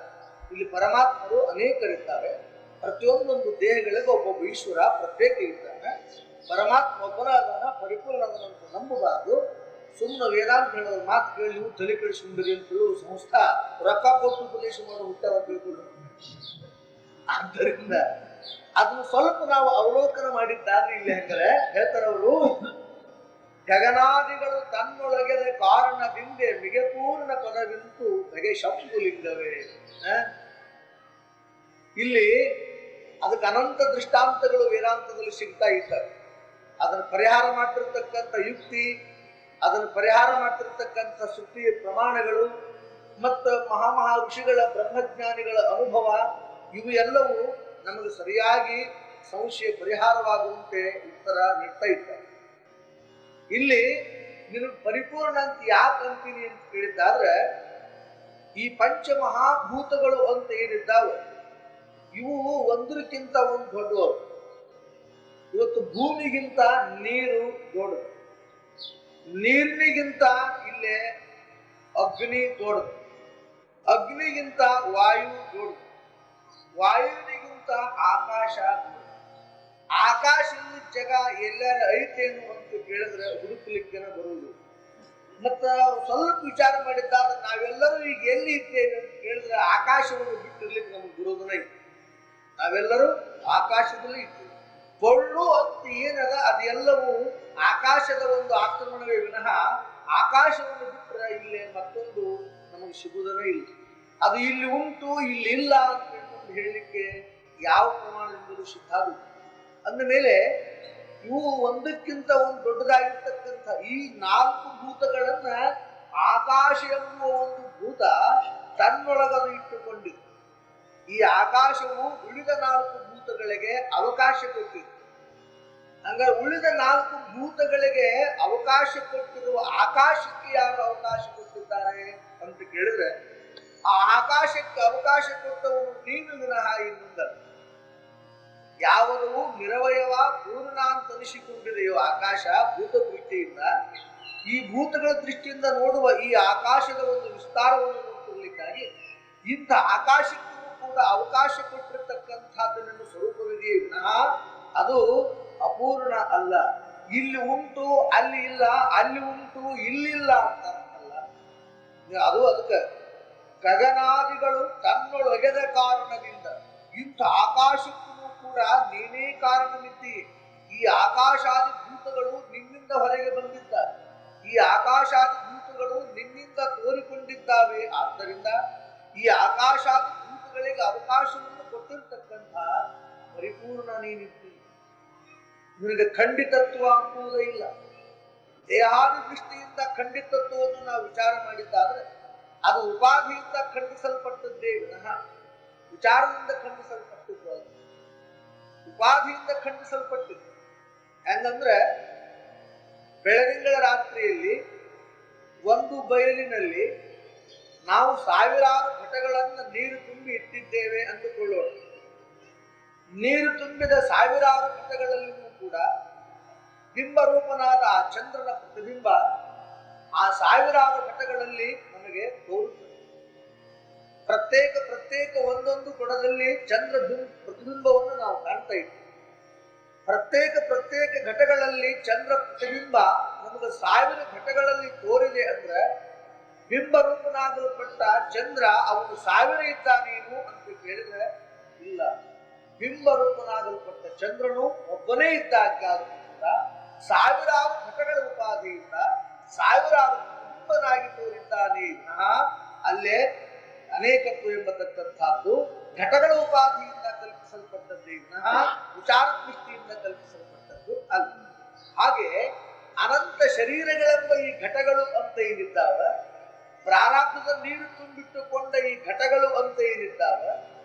ಇಲ್ಲಿ ಪರಮಾತ್ಮರು ಅನೇಕರಿದ್ದಾರೆ. ಪ್ರತಿಯೊಂದೊಂದು ದೇಹಗಳಿಗೆ ಒಬ್ಬೊಬ್ಬ ಈಶ್ವರ ಪ್ರತ್ಯೇಕ ಇದ್ದಾನೆ. ಪರಮಾತ್ಮ ಒಬ್ಬನಾದನ, ಪರಿಪೂರ್ಣದನ ಅಂತ ನಂಬಬಾರದು. ಸುಮ್ಮನೆ ವೇದಾಂತ ಹೇಳೋದ್ರ ಮಾತು ಕೇಳಿ ನೀವು ತಲೆ ಕೆಡಿಸ್ಕೊಂಡ್ರಿ ಅಂತ ಹೇಳುವ ಸಂಸ್ಥಾ ರೊಕ್ಕ ಕೊಟ್ಟು ಉಪದೇಶ ಮಾಡೋ ಹುಟ್ಟಾರ ತಿಳ್ಕೊಂಡು. ಆದ್ದರಿಂದ ಅದನ್ನು ಸ್ವಲ್ಪ ನಾವು ಅವಲೋಕನ ಮಾಡಿದ್ದಾದ್ರೆ ಇಲ್ಲಿ ಹೆಂಗರೆ ಹೇಳ್ತಾರೆ ಅವರು, ಗಗನಾದಿಗಳು ತನ್ನೊಳಗೆದ ಕಾರಣದಿಂದ ಮಿಗಪೂರ್ಣ ಪದವಿಂತು ಬಗೆ ಶಂಭುಲಿಂಗವೇ. ಇಲ್ಲಿ ಅದಕ್ಕೆ ಅನಂತ ದೃಷ್ಟಾಂತಗಳು ವೇದಾಂತದಲ್ಲಿ ಸಿಗ್ತಾ ಇದ್ದಾರೆ. ಅದನ್ನು ಪರಿಹಾರ ಮಾಡಿರ್ತಕ್ಕಂಥ ಯುಕ್ತಿ, ಅದನ್ನು ಪರಿಹಾರ ಮಾಡ್ತಿರ್ತಕ್ಕಂಥ ಶ್ರುತಿಯ ಪ್ರಮಾಣಗಳು ಮತ್ತು ಮಹಾಮಹಾ ಋಷಿಗಳ ಬ್ರಹ್ಮಜ್ಞಾನಿಗಳ ಅನುಭವ, ಇವು ಎಲ್ಲವೂ ನಮಗೆ ಸರಿಯಾಗಿ ಸಂಶಯ ಪರಿಹಾರವಾಗುವಂತೆ ಉತ್ತರ ನೀಡ್ತಾ ಇದ್ದಾರೆ. ಇಲ್ಲಿ ನಿನಗೆ ಪರಿಪೂರ್ಣ ಅಂತ ಯಾಕೆ ಅಂತೀನಿ ಅಂತ ಕೇಳಿದ್ದಾದ್ರೆ, ಈ ಪಂಚಮಹಾಭೂತಗಳು ಅಂತ ಏನಿದ್ದಾವೆ ಇವು ಒಂದಕ್ಕಿಂತ ಒಂದು ದೊಡ್ಡವರು. ಇವತ್ತು ಭೂಮಿಗಿಂತ ನೀರು ದೊಡ್ಡದು, ನೀರಿನಿಗಿಂತ ಇಲ್ಲೇ ಅಗ್ನಿ ದೊಡ್ಡದು, ಅಗ್ನಿಗಿಂತ ವಾಯು ದೊಡ್ಡದು, ವಾಯುವಿನಿಗಿಂತ ಆಕಾಶ ದೊಡ್ಡದು. ಆಕಾಶದ ಜಗ ಎಲ್ಲರ ಐತೇನು ಅಂತ ಕೇಳಿದ್ರೆ ಹುಡುಕಲಿಕ್ಕೇನ ಬರುವುದು. ಮತ್ತ ಸ್ವಲ್ಪ ವಿಚಾರ ಮಾಡಿದ್ದಾದ್ರೆ ನಾವೆಲ್ಲರೂ ಈಗ ಎಲ್ಲಿ ಇದ್ದೇವೆ ಅಂತ ಕೇಳಿದ್ರೆ ಆಕಾಶವನ್ನು ಬಿಟ್ಟಿರ್ಲಿಕ್ಕೆ ನಮ್ಗೆ ಬರೋದನ್ನ ಇತ್ತು. ನಾವೆಲ್ಲರೂ ಆಕಾಶದಲ್ಲಿ ಇದ್ದೇವೆ. ಪೊಳ್ಳು ಅಂತ ಏನದ ಅದೆಲ್ಲವೂ ಆಕಾಶದ ಒಂದು ಆಕ್ರಮಣವೇ ವಿನಃ ಆಕಾಶವನ್ನು ಬಿಟ್ಟರೆ ಇಲ್ಲಿ ಮತ್ತೊಂದು ನಮಗೆ ಸಿಗುವುದನೇ ಇಲ್ಲ. ಅದು ಇಲ್ಲಿ ಉಂಟು ಇಲ್ಲಿ ಇಲ್ಲ ಅಂತ ಹೇಳ್ಕೊಂಡು ಹೇಳಲಿಕ್ಕೆ ಯಾವ ಪ್ರಮಾಣದಿಂದಲೂ ಸಿದ್ಧ ಆಗುವುದು. ಅಂದ ಮೇಲೆ ಇವು ಒಂದಕ್ಕಿಂತ ಒಂದು ದೊಡ್ಡದಾಗಿರ್ತಕ್ಕಂಥ ಈ ನಾಲ್ಕು ಭೂತಗಳನ್ನ ಆಕಾಶ ಎಂಬುವ ಒಂದು ಭೂತ ತನ್ನೊಳಗದು ಇಟ್ಟುಕೊಂಡಿದೆ. ಈ ಆಕಾಶವು ಉಳಿದ ನಾಲ್ಕು ಭೂತಗಳಿಗೆ ಅವಕಾಶ ಕೊಟ್ಟಿದೆ. ಹಂಗ ಉಳಿದ ನಾಲ್ಕು ಭೂತಗಳಿಗೆ ಅವಕಾಶ ಕೊಟ್ಟಿರುವ ಆಕಾಶಕ್ಕೆ ಯಾರು ಅವಕಾಶ ಕೊಟ್ಟಿದ್ದಾರೆ ಅಂತ ಕೇಳಿದ್ರೆ, ಆ ಆಕಾಶಕ್ಕೆ ಅವಕಾಶ ಕೊಟ್ಟವನು ನೀನು ವಿನಃ ಇನ್ನೊಂದಲ್ಲ. ಯಾವುದು ನಿರವಯವ ಪೂರ್ಣ ಅಂತ ಅನಿಸಿಕೊಂಡಿದೆಯೋ ಆಕಾಶ ಭೂತ ದೃಷ್ಟಿಯಿಂದ, ಈ ಭೂತಗಳ ದೃಷ್ಟಿಯಿಂದ ನೋಡುವ ಈ ಆಕಾಶದ ಒಂದು ವಿಸ್ತಾರವನ್ನು ನೋಡ್ತಿರ್ಲಿಕ್ಕಾಗಿ ಇಂಥ ಆಕಾಶಕ್ಕೂ ಕೂಡ ಅವಕಾಶ ಕೊಟ್ಟಿರ್ತಕ್ಕಂಥದ್ದು ನನ್ನ ಸ್ವರೂಪವಿದೆಯೇ ವಿನಃ ಅದು ಅಪೂರ್ಣ ಅಲ್ಲ. ಇಲ್ಲಿ ಉಂಟು ಅಲ್ಲಿ ಇಲ್ಲ, ಅಲ್ಲಿ ಉಂಟು ಇಲ್ಲಿಲ್ಲ ಅಂತ ಅಲ್ಲ. ಅದು ಅದಕ್ಕೆ ಗಗನಾದಿಗಳು ತನ್ನೊಳಗೆದ ಕಾರಣದಿಂದ ಇಂಥ ಆಕಾಶಕ್ಕೂ ಕೂಡ ನೀನೇ ಕಾರಣವಿದ್ದಿ. ಈ ಆಕಾಶಾದಿ ಭೂತಗಳು ನಿನ್ನಿಂದ ಹೊರಗೆ ಬಂದಿದ್ದಾರೆ, ಈ ಆಕಾಶಾದಿ ಭೂತಗಳು ನಿನ್ನಿಂದ ತೋರಿಕೊಂಡಿದ್ದಾವೆ. ಆದ್ದರಿಂದ ಈ ಆಕಾಶಾದಿ ಭೂತಗಳಿಗೆ ಅವಕಾಶವನ್ನು ಕೊಟ್ಟಿರ್ತಕ್ಕಂಥ ಪರಿಪೂರ್ಣ ನೀನಿದ್ದಿ. ನಿನಗೆ ಖಂಡಿತತ್ವ ಅನ್ನುವುದೇ ಇಲ್ಲ. ದೇಹಾದಿ ದೃಷ್ಟಿಯಿಂದ ಖಂಡಿತತ್ವವನ್ನು ನಾವು ವಿಚಾರ ಮಾಡಿದ್ದಾದ್ರೆ ಅದು ಉಪಾಧಿಯಿಂದ ಖಂಡಿಸಲ್ಪಟ್ಟದ್ದೇ ವಿನಃ ವಿಚಾರದಿಂದ ಖಂಡಿಸಲ್ಪಟ್ಟದ್ದು ಅಲ್ಲ. ಉಪಾಧಿಯಿಂದ ಖಂಡಿಸಲ್ಪಟ್ಟಿದ್ದು ಹೆಂಗಂದ್ರೆ, ಬೆಳದಿಂಗಳ ರಾತ್ರಿಯಲ್ಲಿ ಒಂದು ಬಯಲಿನಲ್ಲಿ ನಾವು ಸಾವಿರಾರು ಘಟಗಳನ್ನು ನೀರು ತುಂಬಿ ಇಟ್ಟಿದ್ದೇವೆ ಅಂದುಕೊಳ್ಳೋಣ. ನೀರು ತುಂಬಿದ ಸಾವಿರಾರು ಘಟಗಳಲ್ಲಿಯೂ ಕೂಡ ಬಿಂಬರೂಪನಾದ ಆ ಚಂದ್ರನ ಪ್ರತಿಬಿಂಬ ಆ ಸಾವಿರಾರು ಘಟಗಳಲ್ಲಿ ನಮಗೆ ತೋರುತ್ತದೆ. ಪ್ರತ್ಯೇಕ ಒಂದೊಂದು ಕೊಡದಲ್ಲಿ ಚಂದ್ರ ಪ್ರತಿಬಿಂಬವನ್ನು ನಾವು ಕಾಣ್ತಾ ಇದ್ದೀವಿ. ಪ್ರತ್ಯೇಕ ಘಟಗಳಲ್ಲಿ ಚಂದ್ರ ಪ್ರತಿಬಿಂಬ ನಮಗೆ ಸಾವಿರ ಘಟಗಳಲ್ಲಿ ತೋರಿದೆ ಅಂದ್ರೆ ಬಿಂಬರೂಪನಾಗಲ್ಪಟ್ಟ ಚಂದ್ರ ಅವನು ಸಾವಿರ ಇದ್ದಾನೇನು ಅಂತ ಕೇಳಿದ್ರೆ ಇಲ್ಲ. ಬಿಂಬರೂಪನಾಗಲ್ಪಟ್ಟ ಚಂದ್ರನು ಒಬ್ಬನೇ ಇದ್ದಾಗಾದರೂ ಕೂಡ ಸಾವಿರಾರು ಘಟಗಳ ಉಪಾಧಿಯಿಂದ ಸಾವಿರಾರು ಬಿಂಬನಾಗಿ ತೋರಿದ್ದಾನೆ. ಅಲ್ಲೇ ಅನೇಕತ್ವ ಎಂಬತಕ್ಕಂಥದ್ದು ಘಟಗಳ ಉಪಾಧಿಯಿಂದ ಕಲ್ಪಿಸಲ್ಪಟ್ಟದ್ದೇ ವಿನಃ ವಿಚಾರ ದೃಷ್ಟಿಯಿಂದ ಕಲ್ಪಿಸಲ್ಪಟ್ಟದ್ದು ಅಲ್ಲ. ಹಾಗೆ ಅನಂತ ಶರೀರಗಳೆಂಬ ಈ ಘಟಗಳು ಅಂತ ಏನಿದ್ದಾವ, ಪ್ರಾರಬ್ಧದ ನೀರು ತುಂಬಿಟ್ಟುಕೊಂಡ ಈ ಘಟಗಳು ಅಂತ ಏನಿದ್ದಾವ,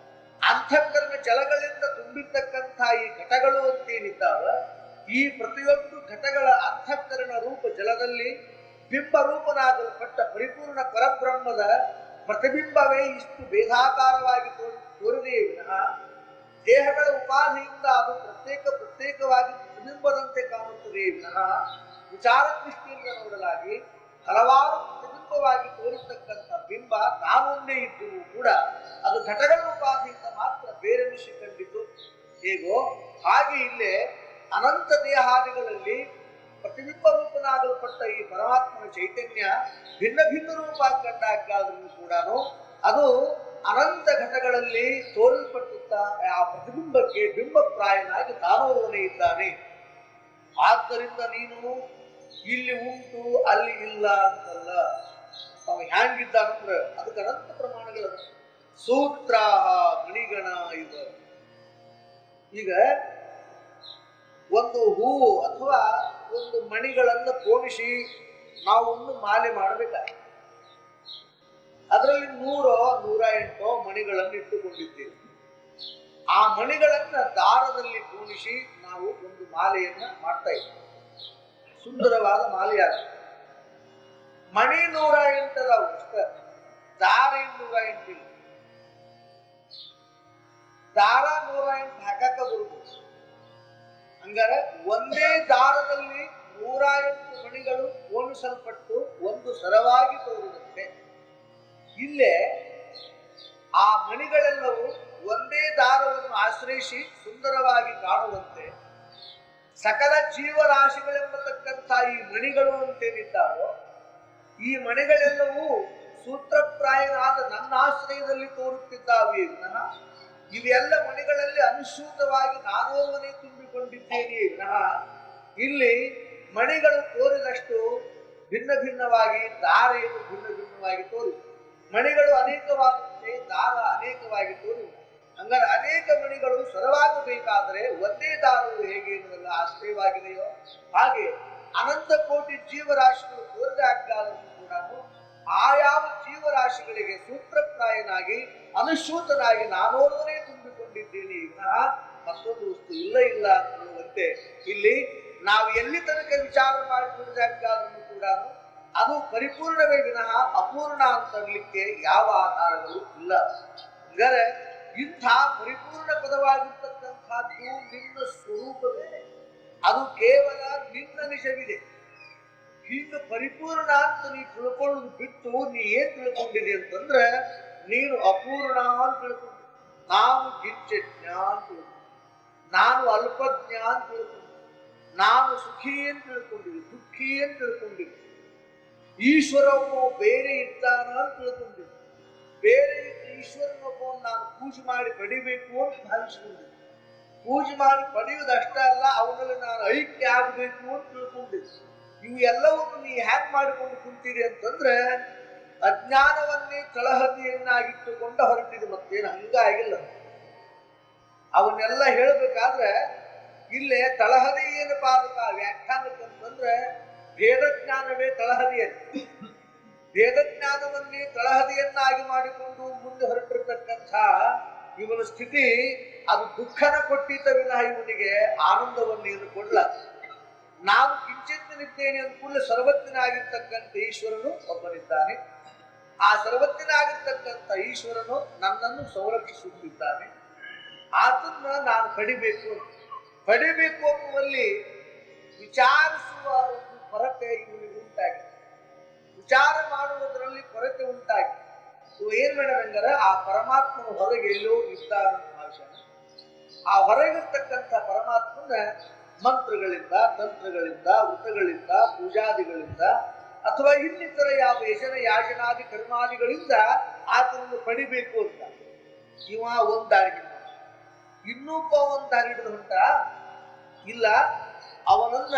ಅಂತಃಕರಣ ಜಲಗಳಿಂದ ತುಂಬಿರ್ತಕ್ಕಂಥ ಈ ಘಟಗಳು ಅಂತ ಏನಿದ್ದಾವ, ಈ ಪ್ರತಿಯೊಂದು ಘಟಗಳ ಅಂತಃಕರಣ ರೂಪ ಜಲದಲ್ಲಿ ಬಿಂಬರೂಪನಾಗಲ್ಪಟ್ಟ ಪರಿಪೂರ್ಣ ಪರಬ್ರಹ್ಮದ ಪ್ರತಿಬಿಂಬವೇ ಇಷ್ಟು ಭೇದಾಕಾರವಾಗಿ ತೋರಿದೆಯೇ ವಿನಃ ದೇಹಗಳ ಉಪಾಧಿಯಿಂದ ಅದು ಪ್ರತ್ಯೇಕವಾಗಿ ಪ್ರತಿಬಿಂಬದಂತೆ ಕಾಣುತ್ತದೆಯೇ ವಿನಃ ವಿಚಾರ ದೃಷ್ಟಿಯಿಂದ ನೋಡಲಾಗಿ ಹಲವಾರು ಪ್ರತಿಬಿಂಬವಾಗಿ ತೋರಿರ್ತಕ್ಕಂಥ ಬಿಂಬ ತಾನೊಂದೇ ಇದ್ದರೂ ಕೂಡ ಅದು ಘಟಗಳ ಉಪಾಧಿಯಿಂದ ಮಾತ್ರ ಬೇರೆನಿಸಿ ಕಂಡಿತು. ಹೇಗೋ ಹಾಗೆ ಇಲ್ಲೇ ಅನಂತ ದೇಹಾದಿಗಳಲ್ಲಿ ಪ್ರತಿಬಿಂಬ ರೂಪನಾಗಲ್ಪಟ್ಟ ಈ ಪರಮಾತ್ಮನ ಚೈತನ್ಯ ಭಿನ್ನ ಭಿನ್ನ ರೂಪ ಕಂಡಾಗಾದರೂ ಕೂಡ ಅದು ಅನಂತ ಘಟಗಳಲ್ಲಿ ತೋರಿಲ್ಪಟ್ಟುತ್ತ ಆ ಪ್ರತಿಬಿಂಬಕ್ಕೆ ಬಿಂಬಪ್ರಾಯನಾಗಿ ತಾನೋರ್ವನೇ ಇದ್ದಾನೆ. ಆದ್ದರಿಂದ ನೀನು ಇಲ್ಲಿ ಉಂಟು ಅಲ್ಲಿ ಇಲ್ಲ ಅಂತಲ್ಲ. ಅವ ಹ್ಯಾಂಗಿದ್ದಾನಂದ್ರ ಅದಕ್ಕೆ ಅನಂತ ಪ್ರಮಾಣಗಳ ಸೂತ್ರಾಹ ಮಣಿಗಣ ಇವ. ಈಗ ಒಂದು ಹೂವು ಅಥವಾ ಒಂದು ಮಣಿಗಳನ್ನು ಪೋಣಿಸಿ ನಾವು ಒಂದು ಮಾಲೆ ಮಾಡಬೇಕಾಗಿ ಅದರಲ್ಲಿ 100-108 ಮಣಿಗಳನ್ನು ಇಟ್ಟುಕೊಂಡಿದ್ದೇವೆ. ಆ ಮಣಿಗಳನ್ನ ದಾರದಲ್ಲಿ ಪೋಣಿಸಿ ನಾವು ಒಂದು ಮಾಲೆಯನ್ನ ಮಾಡ್ತಾ ಇದ್ದೇವೆ. ಸುಂದರವಾದ ಮಾಲೆಯಾಗುತ್ತೆ. ಮಣಿ 108 ಅಷ್ಟ, ದಾರ 108 ಇಲ್ಲ. ದಾರ 108 ಹಾಕಕ್ಕ ಬರ್ಬೋದು. ಹಂಗಾರೆ ಒಂದೇ ದಾರದಲ್ಲಿ 108 ಮಣಿಗಳು ಪೋಣಿಸಲ್ಪಟ್ಟು ಒಂದು ಸರವಾಗಿ ತೋರಿದಂತೆ ಇಲ್ಲೇ ಆ ಮಣಿಗಳೆಲ್ಲವೂ ಒಂದೇ ದಾರವನ್ನು ಆಶ್ರಯಿಸಿ ಸುಂದರವಾಗಿ ಕಾಣುವಂತೆ ಸಕಲ ಜೀವರಾಶಿಗಳೆಂಬತಕ್ಕಂಥ ಈ ಮಣಿಗಳು ಅಂತೇನಿದ್ದಾವೋ ಈ ಮಣಿಗಳೆಲ್ಲವೂ ಸೂತ್ರಪ್ರಾಯನಾದ ನನ್ನ ಆಶ್ರಯದಲ್ಲಿ ತೋರುತ್ತಿದ್ದಾವೆ ವಿನಃ ಇವೆಲ್ಲ ಮಣಿಗಳಲ್ಲಿ ಅನುಸೂತವಾಗಿ ನಾನೋರ್ವನೇ ತುಂಬಿಕೊಂಡಿದ್ದೇನೆ ವಿನಃ ಇಲ್ಲಿ ಮಣಿಗಳು ತೋರಿದಷ್ಟು ಭಿನ್ನ ಭಿನ್ನವಾಗಿ ದಾರೆಯನ್ನು ಭಿನ್ನ ಭಿನ್ನವಾಗಿ ತೋರಿದೆ. ಮಣಿಗಳು ಅನೇಕವಾಗುತ್ತೆ, ದಾರ ಅನೇಕವಾಗಿ ತೋರಿಲ್ಲ. ಹಂಗಾರೆ ಅನೇಕ ಮಣಿಗಳು ಸರವಾಗಬೇಕಾದರೆ ಒಂದೇ ದಾರವು ಹೇಗೆ ಎನ್ನುವುದೆಲ್ಲ ಆಶ್ರಯವಾಗಿದೆಯೋ ಹಾಗೆ ಅನಂತ ಕೋಟಿ ಜೀವರಾಶಿಗಳು ತೋರಿದಾಗಲೂ ಕೂಡ ಆಯಾವ ಜೀವರಾಶಿಗಳಿಗೆ ಸೂತ್ರಪ್ರಾಯನಾಗಿ ಅನುಸೂತನಾಗಿ ನಾನೋರ್ವನೇ ತುಂಬಿಕೊಂಡಿದ್ದೇನೆ ವಿನಃ ಮತ್ತೊಂದು ವಸ್ತು ಇಲ್ಲ ಅನ್ನುವಂತೆ ಇಲ್ಲಿ ನಾವು ಎಲ್ಲಿ ತನಕ ವಿಚಾರ ಮಾಡಿ ನೋಡಿದಾಗಲೂ ಕೂಡ ಅದು ಪರಿಪೂರ್ಣವೇ ವಿನಃ ಅಪೂರ್ಣ ಅಂತರ್ಲಿಕ್ಕೆ ಯಾವ ಆಧಾರಗಳು ಇಲ್ಲ. ಅಂದರೆ ಇಂಥ ಪರಿಪೂರ್ಣ ಪದವಾಗಿರ್ತಕ್ಕಂಥದ್ದು ನಿನ್ನ ಸ್ವರೂಪವೇ, ಅದು ಕೇವಲ ನಿನ್ನ ನಿಜವಿದೆ. ಹೀಗೆ ಪರಿಪೂರ್ಣ ಅಂತ ನೀ ತಿಳ್ಕೊಳ್ಳೋದು ಬಿಟ್ಟು ನೀ ಏನ್ ತಿಳ್ಕೊಂಡಿದೆ ಅಂತಂದ್ರೆ ನೀನು ಅಪೂರ್ಣ ಅಂತ ತಿಳ್ಕೊಂಡಿ, ನಾನು ಕಿಂಚಿಜ್ಞ ಅಂತ ತಿಳ್ಕೊಂಡಿ, ನಾನು ಅಲ್ಪಜ್ಞ ಅಂತ ತಿಳ್ಕೊಂಡಿ, ನಾನು ಸುಖಿ ಅಂತ ತಿಳ್ಕೊಂಡಿದ್ದೆ, ದುಃಖಿ ಅಂತ ತಿಳ್ಕೊಂಡಿದ್ದೆ, ಈಶ್ವರವೋ ಬೇರೆ ಇದ್ದಾನ ಅಂತ ತಿಳ್ಕೊಂಡಿದ್ದೆ, ಬೇರೆ ಈಶ್ವರನೊಬ್ಬವನ್ನು ನಾನು ಪೂಜೆ ಮಾಡಿ ಪಡಿಬೇಕು ಅಂತ ಭಾವಿಸ್ಕೊಂಡಿದ್ದೆ, ಪೂಜೆ ಮಾಡಿ ಪಡೆಯುವುದಷ್ಟೇ ಅಲ್ಲ ಅವನಲ್ಲಿ ನಾನು ಐಕ್ಯ ಆಗಬೇಕು ಅಂತ ತಿಳ್ಕೊಂಡಿದ್ದೆ. ಇವು ಎಲ್ಲವನ್ನು ನೀ ಹ್ಯಾಕ್ ಮಾಡಿಕೊಂಡು ಕುಂತೀರಿ ಅಂತಂದ್ರೆ ಅಜ್ಞಾನವನ್ನೇ ತಳಹದಿಯನ್ನಾಗಿಟ್ಟುಕೊಂಡ ಹೊರಟಿದೆ, ಮತ್ತೇನು ಹಂಗಾಗಿಲ್ಲ. ಅವನ್ನೆಲ್ಲ ಹೇಳಬೇಕಾದ್ರೆ ಇಲ್ಲೇ ತಳಹದಿ ಏನಪ್ಪಾ ಅದಕ್ಕ ವ್ಯಾಖ್ಯಾನಕ್ಕಂತಂದ್ರೆ ವೇದಜ್ಞಾನವೇ ತಳಹದಿಯಲ್ಲಿ, ವೇದಜ್ಞಾನವನ್ನೇ ತಳಹದಿಯನ್ನಾಗಿ ಮಾಡಿಕೊಂಡು ಮುಂದೆ ಹೊರಟಿರ್ತಕ್ಕಂಥ ಇವನ ಸ್ಥಿತಿ ಅದು ದುಃಖನ ಕೊಟ್ಟಿದ್ದ ವಿನಃ ಇವನಿಗೆ ಆನಂದವನ್ನು ಕೊಡ್ಲ. ನಾನು ಕಿಂಚಿತ್ತನಿದ್ದೇನೆ ಅಂದ ಕೂಡಲೇ ಸರ್ವಜ್ಞನಾಗಿರ್ತಕ್ಕಂಥ ಈಶ್ವರನು ಒಬ್ಬನಿದ್ದಾನೆ. ಆ ಸರ್ವಜ್ಞನಾಗಿರ್ತಕ್ಕಂಥ ಈಶ್ವರನು ನನ್ನನ್ನು ಸಂರಕ್ಷಿಸುತ್ತಿದ್ದಾನೆ. ಆತನ್ನ ನಾನು ಪಡಿಬೇಕು ಅನ್ನುವಲ್ಲಿ ವಿಚಾರಿಸುವ ಒಂದು ಕೊರತೆ ಇವನಿಗೆ ಉಂಟಾಗಿದೆ. ವಿಚಾರ ಮಾಡುವುದರಲ್ಲಿ ಕೊರತೆ ಉಂಟಾಗಿ ಇವು ಏನ್ ಮಾಡಬೇಕಂದ್ರೆ ಆ ಪರಮಾತ್ಮನ ಹೊರಗೆ ಎಲ್ಲೋ ಇದ್ದಾನ ಭಾಷಣ. ಆ ಹೊರಗಿರ್ತಕ್ಕಂಥ ಪರಮಾತ್ಮನ ಮಂತ್ರಗಳಿಂದ, ತಂತ್ರಗಳಿಂದ, ವೃತಗಳಿಂದ, ಪೂಜಾದಿಗಳಿಂದ ಅಥವಾ ಇನ್ನಿತರ ಯಾವ ಯಜನ ಯಾಜನಾದಿ ಕರ್ಮಾದಿಗಳಿಂದ ಆತನನ್ನು ಪಡಿಬೇಕು ಅಂತ ಇವ ಒಂದ್ ದಾರಿ ಹಿಡಿದ. ಇನ್ನೂಪ ಒಂದ್ ದಾರಿ ಹಿಡಿದು ಹೊಂಟ ಇಲ್ಲ, ಅವನನ್ನ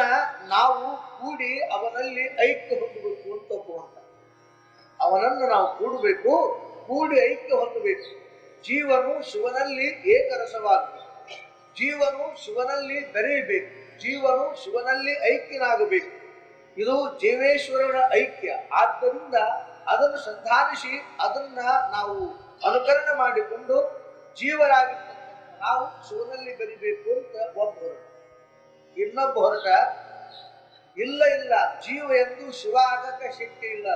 ನಾವು ಕೂಡಿ ಅವನಲ್ಲಿ ಐಕ್ಯ ಹೊಂದಬೇಕು ಅಂತ ಒಬ್ಬ. ಅವನನ್ನು ನಾವು ಕೂಡಬೇಕು, ಕೂಡಿ ಐಕ್ಯ ಹೊಂದಬೇಕು. ಜೀವನು ಶಿವನಲ್ಲಿ ಏಕರಸವಾಗಬೇಕು, ಜೀವನು ಶಿವನಲ್ಲಿ ಬೆರೆಯಬೇಕು, ಜೀವನು ಶಿವನಲ್ಲಿ ಐಕ್ಯನಾಗಬೇಕು. ಇದು ಜೀವೇಶ್ವರನ ಐಕ್ಯ. ಆದ್ದರಿಂದ ಅದನ್ನು ಸಂಧಾನಿಸಿ ಅದನ್ನ ನಾವು ಅನುಕರಣೆ ಮಾಡಿಕೊಂಡು ಜೀವರಾಗಿರ್ತಕ್ಕಂಥ ನಾವು ಶಿವನಲ್ಲಿ ಬೆರಿಬೇಕು ಅಂತ ಒಬ್ಬ ಹೊರಟ. ಇನ್ನೊಬ್ಬ ಹೊರಟ ಇಲ್ಲ ಇಲ್ಲ, ಜೀವ ಎಂದು ಶಿವ ಆಗಕ್ಕೆ ಶಕ್ಯ ಇಲ್ಲ,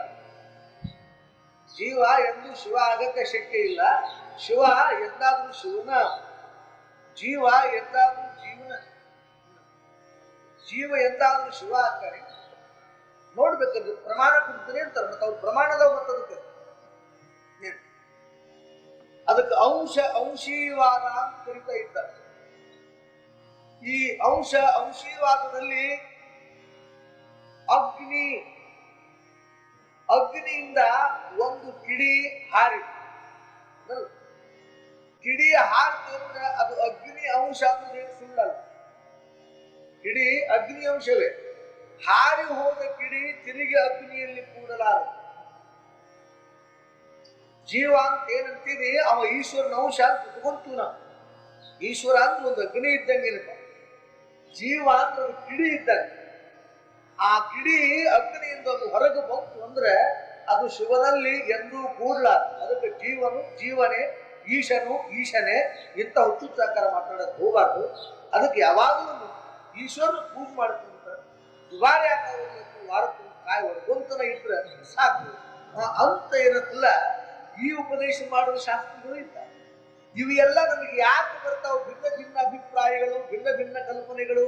ಜೀವ ಎಂದು ಶಿವ ಆಗಕ್ಕೆ ಶಕ್ಯ ಇಲ್ಲ. ಶಿವ ಎಂದಾದ್ರೂ ಶಿವನ, ಜೀವ ಎಂದಾದ್ರೂ ಜೀವನ, ಜೀವ ಎಂದಾದ್ರೂ ಶಿವ ಆಗ್ತಾರೆ. ನೋಡ್ಬೇಕಂದ್ರೆ ಪ್ರಮಾಣ ಕೊಡ್ತಾರೆ ಅಂತಾರೆ. ಮತ್ತೆ ಅವ್ರು ಪ್ರಮಾಣದ ಮತ್ತದಕ್ಕೆ ಅದಕ್ಕೆ ಅಂಶೀವಾದ ಅಂತ ಕರಿತಾ ಇದ್ದಾರೆ. ಈ ಅಂಶೀವಾದದಲ್ಲಿ ಅಗ್ನಿಯಿಂದ ಒಂದು ಕಿಡಿ ಹಾರಿತು. ಕಿಡಿ ಹಾರಿತು ಅಂದ್ರೆ ಅದು ಅಗ್ನಿ ಅಂಶ ಅಂದ್ರೆ ಸುಳ್ಳಲ್ಲ, ಕಿಡಿ ಅಗ್ನಿ ಅಂಶವೇ. ಹಾರಿ ಹೋದ ಕಿಡಿ ತಿರುಗಿ ಅಗ್ನಿಯಲ್ಲಿ ಕೂಡಲಾರದು. ಜೀವ ಅಂತ ಏನಂತೀವಿ, ಅವ ಈಶ್ವರನ ಅಂಶ ಅಂತ ತಗೊಂತು ನಾವು. ಈಶ್ವರ ಅಂದ್ರೆ ಒಂದು ಅಗ್ನಿ ಇದ್ದಂಗೇನಪ್ಪ, ಜೀವ ಅಂದ್ರೆ ಒಂದು ಕಿಡಿ ಇದ್ದಂಗೆ. ಆ ಕಿಡಿ ಅಗ್ನಿಯಿಂದ ಒಂದು ಹೊರಗೆ ಬಂತು ಅಂದ್ರೆ ಅದು ಶಿವನಲ್ಲಿ ಎಂದೂ ಕೂಡಲಾರ. ಅದಕ್ಕೆ ಜೀವನು ಜೀವನೇ, ಈಶನು ಈಶನೇ, ಇಂಥ ಹುಚ್ಚುಚ್ಚಾಕಾರ ಮಾತಾಡೋದು ಹೋಗಬಾರ್ದು. ಅದಕ್ಕೆ ಯಾವಾಗಲೂ ಈಶ್ವರನ ಪೂಜೆ ಮಾಡ್ಕೊಂತ ದುಬಾರಿ ಹಾಕೋಬೇಕು, ವಾರಕ್ಕೆ ಕಾಯಿ ಹೊಡ್ಕೊಂತನ ಇದ್ರೆ ಸಾಕು ಅಂತ ಇರುತ್ತಲ್ಲ. ಈ ಉಪದೇಶ ಮಾಡುವ ಶಾಸ್ತ್ರಗಳು ಇದ್ದಾವೆ. ಇವು ಎಲ್ಲ ನಮಗೆ ಯಾಕೆ ಬರ್ತಾವೆ? ಭಿನ್ನ ಭಿನ್ನ ಅಭಿಪ್ರಾಯಗಳು, ಭಿನ್ನ ಭಿನ್ನ ಕಲ್ಪನೆಗಳು,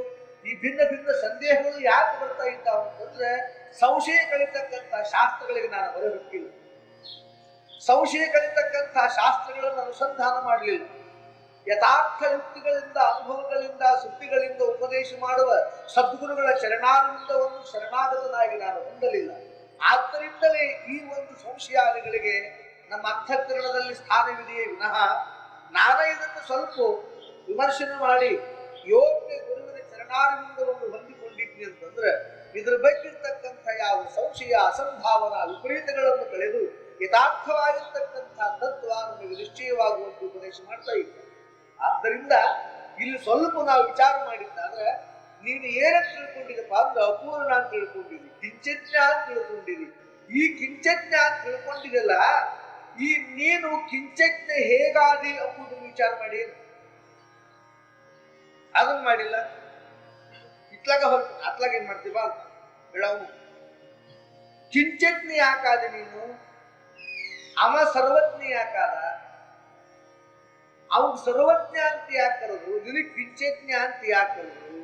ಈ ಭಿನ್ನ ಭಿನ್ನ ಸಂದೇಹಗಳು ಯಾಕೆ ಬರ್ತಾ ಇದ್ದಾವೆ ಅಂತಂದ್ರೆ ಸಂಶಯ ಕಲಿತಕ್ಕಂಥ ಶಾಸ್ತ್ರಗಳಿಗೆ ನಾನು ಹೊರಹೊಕ್ಕಿಲ್ಲ, ಸಂಶಯ ಕಲಿತಕ್ಕಂಥ ಶಾಸ್ತ್ರಗಳನ್ನು ಅನುಸಂಧಾನ ಮಾಡಲಿಲ್ಲ. ಯಥಾರ್ಥ ಯುಕ್ತಿಗಳಿಂದ, ಅನುಭವಗಳಿಂದ, ಸುದ್ದಿಗಳಿಂದ ಉಪದೇಶ ಮಾಡುವ ಸದ್ಗುರುಗಳ ಚರಣಾರವಿಂದವನ್ನು ಶರಣಾಗತನಾಗಿ ನಾನು ಹೊಂದಲಿಲ್ಲ. ಆದ್ದರಿಂದಲೇ ಈ ಒಂದು ಸಂಶಯಾದಿಗಳಿಗೆ ನಮ್ಮ ಅಂತಃಕರಣದಲ್ಲಿ ಸ್ಥಾನವಿದೆಯೇ ವಿನಃ ನಾನೇ ಇದನ್ನು ಸ್ವಲ್ಪ ವಿಮರ್ಶನೆ ಮಾಡಿ ಯೋಗ್ಯ ಗುರುವಿನ ಚರಣಾರವಿಂದವನ್ನು ಹೊಂದಿಕೊಂಡಿದ್ನಿ ಅಂತಂದ್ರೆ ಇದರ ಬಗ್ಗೆ ಇರ್ತಕ್ಕಂಥ ಯಾವ ಸಂಶಯ, ಅಸಂಭಾವನಾ, ವಿಪರೀತಗಳನ್ನು ಕಳೆದು ಯಥಾರ್ಥವಾಗಿರ್ತಕ್ಕಂಥ ತತ್ವ ನಮಗೆ ನಿಶ್ಚಯವಾಗುವಂತೆ ಉಪದೇಶ ಮಾಡ್ತಾ ಇದ್ದ. ಆದ್ದರಿಂದ ಇಲ್ಲಿ ಸ್ವಲ್ಪ ನಾವು ವಿಚಾರ ಮಾಡಿದ್ದಾದ್ರೆ ನೀನು ಏನಂತ ತಿಳ್ಕೊಂಡಿದ್ದಪ್ಪ ಅಂದ್ರೆ ಅಪೂರ್ಣ ಅಂತ ತಿಳ್ಕೊಂಡಿದ್ದಿ, ಕಿಂಚಜ್ಞ ಅಂತ ತಿಳ್ಕೊಂಡಿದ್ದಿ. ಈ ಕಿಂಚಜ್ಞ ಅಂತ ತಿಳ್ಕೊಂಡಿದ್ದಲ್ಲ, ಈ ನೀನು ಕಿಂಚಜ್ಞ ಹೇಗಾದಿ ಎಂಬುದನ್ನು ವಿಚಾರ ಮಾಡಿ ಅದನ್ನ ಮಾಡಿಲ್ಲ. ಇತ್ಲಾಗ ಹೊರತು ಅತ್ಲಾಗ ಏನ್ ಮಾಡ್ತೀವ ಅಂತ ಹೇಳವು. ಕಿಂಚಜ್ಞ ಯಾಕಾದ ನೀನು? ಅವ ಸರ್ವಜ್ಞ ಯಾಕಾದ? ಅವ್ನು ಸರ್ವಜ್ಞ ಅಂತ ಯಾಕೆ ಕರೆದ್ರು? ನಿನಗೆ ಕಿಂಚಜ್ಞ ಅಂತ ಯಾಕೆ ಕರೆದ್ರು?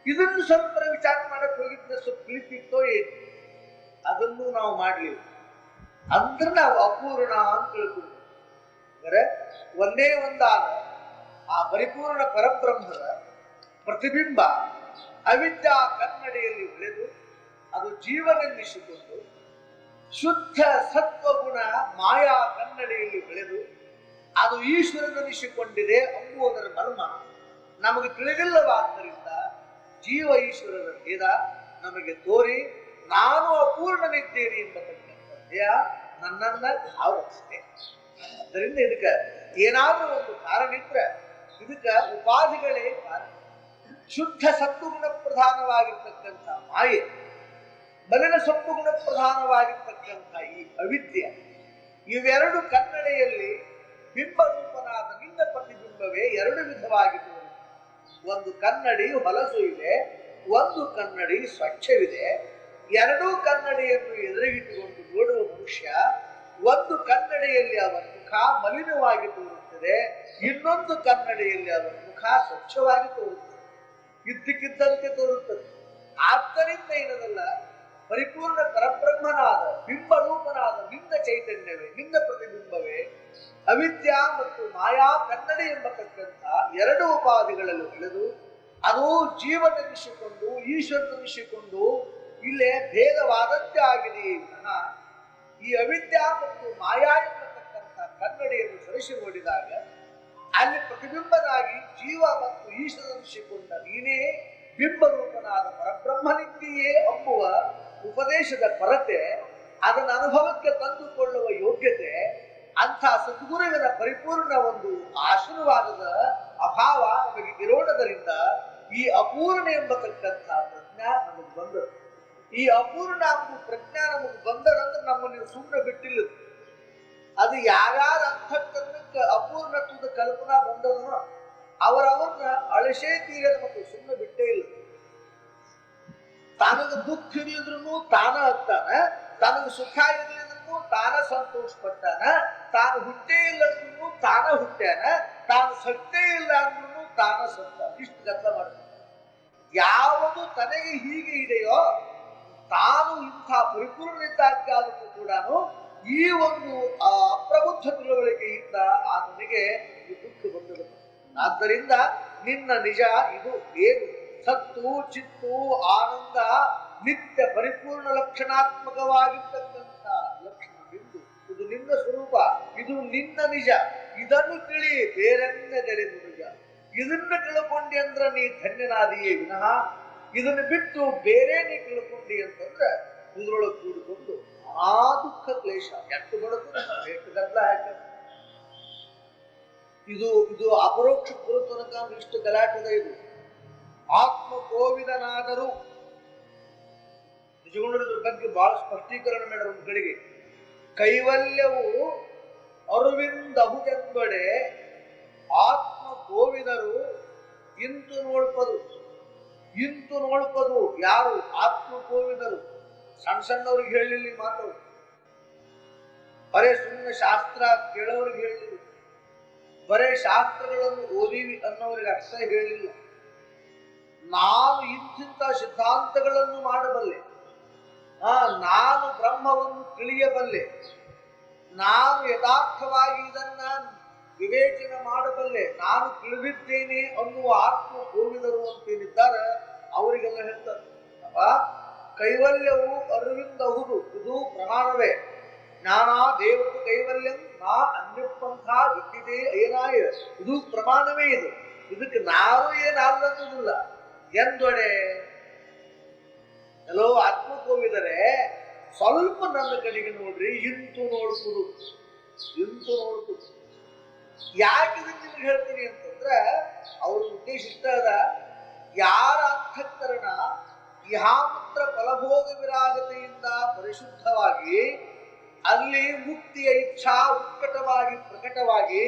ಇದನ್ನು ಸ್ವಲ್ಪ ವಿಚಾರ ಮಾಡಕ್ ಹೋಗಿದ್ದ ಸ್ವಲ್ಪ ತಿಳಿತಿತ್ತೋ ಏನು? ಅದನ್ನು ನಾವು ಮಾಡ್ಲಿಲ್ಲ. ಅಂದ್ರೆ ನಾವು ಅಪೂರ್ಣ ಅಂತ ತಿಳ್ಕೊಂಡು ಅಂದರೆ ಒಂದೇ ಒಂದಾದ ಆ ಪರಿಪೂರ್ಣ ಪರಬ್ರಹ್ಮದ ಪ್ರತಿಬಿಂಬ ಅವಿದ್ಯಾ ಕನ್ನಡಿಯಲ್ಲಿ ಬೆಳೆದು ಅದು ಜೀವನೆನ್ನಿಸಿಕೊಂಡು ಶುದ್ಧ ಸತ್ವಗುಣ ಮಾಯಾ ಕನ್ನಡಿಯಲ್ಲಿ ಬೆಳೆದು ಅದು ಈಶ್ವರನೆನಿಸಿಕೊಂಡಿದೆ ಎಂಬುದರ ಮರ್ಮ ನಮಗೆ ತಿಳಿದಿಲ್ಲವಾದ್ದರಿಂದ ಜೀವ ಈಶ್ವರರ ಭೇದ ನಮಗೆ ತೋರಿ ನಾನು ಅಪೂರ್ಣನಿದ್ದೇನೆ ಎಂಬತಕ್ಕಂಥ ದೇಹ ನನ್ನನ್ನ ಭಾವಿಸಿದೆ. ಅದರಿಂದ ಇದಕ್ಕೆ ಏನಾದ್ರೂ ಒಂದು ಕಾರಣ ಇದ್ರೆ ಇದಕ್ಕ ಉಪಾಧಿಗಳೇ ಕಾರಣ. ಶುದ್ಧ ಸತ್ವಗುಣ ಪ್ರಧಾನವಾಗಿರ್ತಕ್ಕಂಥ ಮಾಯೆ, ಮಲಿನ ಸತ್ವಗುಣ ಪ್ರಧಾನವಾಗಿರ್ತಕ್ಕಂಥ ಈ ಅವಿದ್ಯೆ, ಇವೆರಡು ಕನ್ನಡಿಯಲ್ಲಿ ಬಿಂಬ ರೂಪನಾದ ನಿನ್ನ ಪ್ರತಿಬಿಂಬವೇ ಎರಡು ವಿಧವಾಗಿ ತೋರುತ್ತದೆ. ಒಂದು ಕನ್ನಡಿ ಹೊಲಸು ಇದೆ, ಒಂದು ಕನ್ನಡಿ ಸ್ವಚ್ಛವಿದೆ. ಎರಡೂ ಕನ್ನಡಿಯನ್ನು ಎದುರಿಗಿಟ್ಟುಕೊಂಡು ನೋಡುವ ಮನುಷ್ಯ ಒಂದು ಕನ್ನಡಿಯಲ್ಲಿ ಅವನ ಮುಖ ಮಲಿನವಾಗಿ ತೋರುತ್ತದೆ, ಇನ್ನೊಂದು ಕನ್ನಡಿಯಲ್ಲಿ ಅವನ ಮುಖ ಸ್ವಚ್ಛವಾಗಿ ತೋರುತ್ತದೆ, ಇದ್ದಕ್ಕಿದ್ದಂತೆ ತೋರುತ್ತದೆ. ಆದ್ದರಿಂದ ಏನದಲ್ಲ, ಪರಿಪೂರ್ಣ ಪರಬ್ರಹ್ಮನಾದ ಬಿಂಬ ರೂಪನಾದ ನಿನ್ನ ಚೈತನ್ಯವೇ, ನಿನ್ನ ಪ್ರತಿಬಿಂಬವೇ ಅವಿದ್ಯಾ ಮತ್ತು ಮಾಯಾ ಕನ್ನಡಿ ಎಂಬತಕ್ಕಂಥ ಎರಡು ಉಪಾಧಿಗಳಲ್ಲಿ ಬೆಳೆದು ಅದು ಜೀವನೆನಿಸಿಕೊಂಡು ಈಶ್ವರನೆನಿಸಿಕೊಂಡು ಇಲ್ಲೇ ಭೇದವಾದಂತೆ ಆಗಿದೆ. ಈ ಅವಿದ್ಯಾ ಮತ್ತು ಮಾಯಾ ಎಂಬತಕ್ಕಂಥ ಕನ್ನಡಿಯನ್ನು ಸರಿಸಿ ನೋಡಿದಾಗ ಅಲ್ಲಿ ಪ್ರತಿಬಿಂಬನಾಗಿ ಜೀವ ಮತ್ತು ಈಶ್ವರನೆನಿಸಿಕೊಂಡ ನೀನೇ ಬಿಂಬರೂಪನಾದ ಪರಬ್ರಹ್ಮನಿದ್ದೀಯೇ ಎಂಬುವ ಉಪದೇಶದ ಕೊರತೆ, ಅದನ್ನು ಅನುಭವಕ್ಕೆ ತಂದುಕೊಳ್ಳುವ ಯೋಗ್ಯತೆ, ಅಂಥ ಸದ್ಗುರುವಿನ ಪರಿಪೂರ್ಣ ಒಂದು ಆಶೀರ್ವಾದದ ಅಭಾವ ನಮಗೆ ಇರೋಣದರಿಂದ ಈ ಅಪೂರ್ಣ ಎಂಬತಕ್ಕಂಥ ಪ್ರಜ್ಞಾ ನಮಗೆ ಬಂದದ್ದು. ಈ ಅಪೂರ್ಣ ಪ್ರಜ್ಞಾ ನಮಗೆ ಬಂದರಂದ್ರೆ ನಮ್ಮನ್ನು ಸುಮ್ಮನೆ ಬಿಟ್ಟಿಲ್ಲ. ಅದು ಯಾರ್ಯಾರ ಅಂತಕ್ಕಂಥಕ್ಕೆ ಅಪೂರ್ಣತ್ವದ ಕಲ್ಪನಾ ಬಂದದನೋ ಅವರವನ್ನ ಅಳಸೇ ತೀರದ ಮತ್ತು ಸುಮ್ಮನೆ ಬಿಟ್ಟೇ ಇಲ್ಲ. ತನಗೆ ದುಃಖ ಇರ್ಲಿದ್ರು ತಾನ ಆಗ್ತಾನ, ತನಗೆ ಸುಖ ಇರ್ಲಿದ್ರು ತಾನ ಸಂತೋಷ ಪಟ್ಟಾನ, ತಾನು ಹುಟ್ಟೇ ಇಲ್ಲದ್ರೂ ತಾನ ಹುಟ್ಟ್ಯಾನ, ತಾನು ಸತ್ತೇ ಇಲ್ಲ ಅಂದ್ರೂ ತಾನ ಸತ್ತ. ಇಷ್ಟು ಗದ್ದಲ ಮಾಡ್ತಾನೆ. ಯಾವುದು ತನಗೆ ಹೀಗೆ ಇದೆಯೋ ತಾನು ಇಂಥ ಪರಿಪೂರ್ಣತೆಯಾದರೂ ಕೂಡ ಈ ಒಂದು ಅಪ್ರಬುದ್ಧ ತಿಳುವಳಿಕೆಯಿಂದ ಆತನಿಗೆ ಈ ದುಃಖ ಬಂದದ. ಆದ್ದರಿಂದ ನಿನ್ನ ನಿಜ ಇದು ಏನು? ಸತ್ತು ಚಿತ್ತು ಆನಂದ ನಿತ್ಯ ಪರಿಪೂರ್ಣ ಲಕ್ಷಣಾತ್ಮಕವಾಗಿರ್ತಕ್ಕಂಥ ಲಕ್ಷಣ ಬಿಂದು. ಇದು ನಿನ್ನ ಸ್ವರೂಪ, ಇದು ನಿನ್ನ ನಿಜ. ಇದನ್ನು ತಿಳಿ, ಬೇರೆನ್ನೆದೆಳೆದು ನಿಜ. ಇದನ್ನ ತಿಳ್ಕೊಂಡಿ ಅಂದ್ರ ನೀ ಧನ್ಯನಾದಿಯೇ ವಿನಃ ಇದನ್ನು ಬಿಟ್ಟು ಬೇರೆ ನೀ ತಿಳ್ಕೊಂಡಿ ಅಂತಂದ್ರೆ ಇದ್ರೊಳಗೆ ಕೂಡಿಕೊಂಡು ಆ ದುಃಖ ಕ್ಲೇಶ ಎಷ್ಟು ಬಡುತ್ತೆ, ಎಷ್ಟು ಗದ್ದಲ ಹಾಕ. ಇದು ಅಪರೋಕ್ಷ ಗುರು ತನಕ ಇಷ್ಟು ಗಲಾಟದ. ಇದು ಆತ್ಮ ಕೋವಿದನಾದರೂ ನಿಜಗುಣದ ಬಗ್ಗೆ ಬಹಳ ಸ್ಪಷ್ಟೀಕರಣ ಮಾಡಿದ ಒಂದು ಕಡೆಗೆ. ಕೈವಲ್ಯವು ಅರುವಿಂದಹುದೆಂಬಡೆ ಆತ್ಮ ಕೋವಿದರು ಇಂತು ನೋಡ್ಪದು ಯಾರು? ಆತ್ಮ ಕೋವಿದರು. ಸಣ್ಣ ಸಣ್ಣವ್ರಿಗೆ ಹೇಳಿಲ್ಲ ಮಾತು, ಬರೇ ಸುಮ್ಮನೆ ಶಾಸ್ತ್ರ ಕೇಳೋರಿಗೆ ಹೇಳಿಲ್ಲ, ಬರೇ ಶಾಸ್ತ್ರಗಳನ್ನು ಓದಿವಿ ಅನ್ನೋರಿಗೆ ಅರ್ಥ ಹೇಳಿಲ್ಲ. ನಾನು ಇಂತಿಂತ ಸಿದ್ಧಾಂತಗಳನ್ನು ಮಾಡಬಲ್ಲೆ, ನಾನು ಬ್ರಹ್ಮವನ್ನು ತಿಳಿಯಬಲ್ಲೆ, ನಾನು ಯಥಾರ್ಥವಾಗಿ ಇದನ್ನ ವಿವೇಚನೆ ಮಾಡಬಲ್ಲೆ, ನಾನು ತಿಳಿದಿದ್ದೇನೆ ಅನ್ನುವ ಆತ್ಮ ಕೋವಿದರು ಅಂತೇನಿದ್ದಾರೆ ಅವರಿಗೆಲ್ಲ ಹೇಳ್ತಾರೆ, ಕೈವಲ್ಯವು ಅರಿವಿಂದಹುದು, ಇದು ಪ್ರಮಾಣವೇ. ಜ್ಞಾನ ದೇವತು ಕೈವಲ್ಯಂ ನಾ ಅನ್ಯಪಂಥ ವಿದ್ಯತೆ ಏನಾಯ, ಇದು ಪ್ರಮಾಣವೇ. ಇದಕ್ಕೆ ನಾವು ಏನಾಗಲ್ಲ ಎಂದೊಡೆ ಎಲ್ಲೋ ಆತ್ಮ ಕೋವಿದರೆ ಸ್ವಲ್ಪ ನನ್ನ ಕಡೆಗೆ ನೋಡ್ರಿ, ಇಂತು ನೋಡ್ಕುದು. ಯಾಕೆ ನಿಮ್ಗೆ ಹೇಳ್ತೀನಿ ಅಂತಂದ್ರೆ ಅವ್ರ ಉದ್ದೇಶ ಇಷ್ಟ ಅದ. ಯಾರ ಅಂತಃಕರಣ ಇಹಾಮೂತ್ರ ಫಲಭೋಗ ವಿರಾಗತೆಯಿಂದ ಪರಿಶುದ್ಧವಾಗಿ ಅಲ್ಲಿ ಮುಕ್ತಿಯ ಇಚ್ಛಾ ಉತ್ಕಟವಾಗಿ ಪ್ರಕಟವಾಗಿ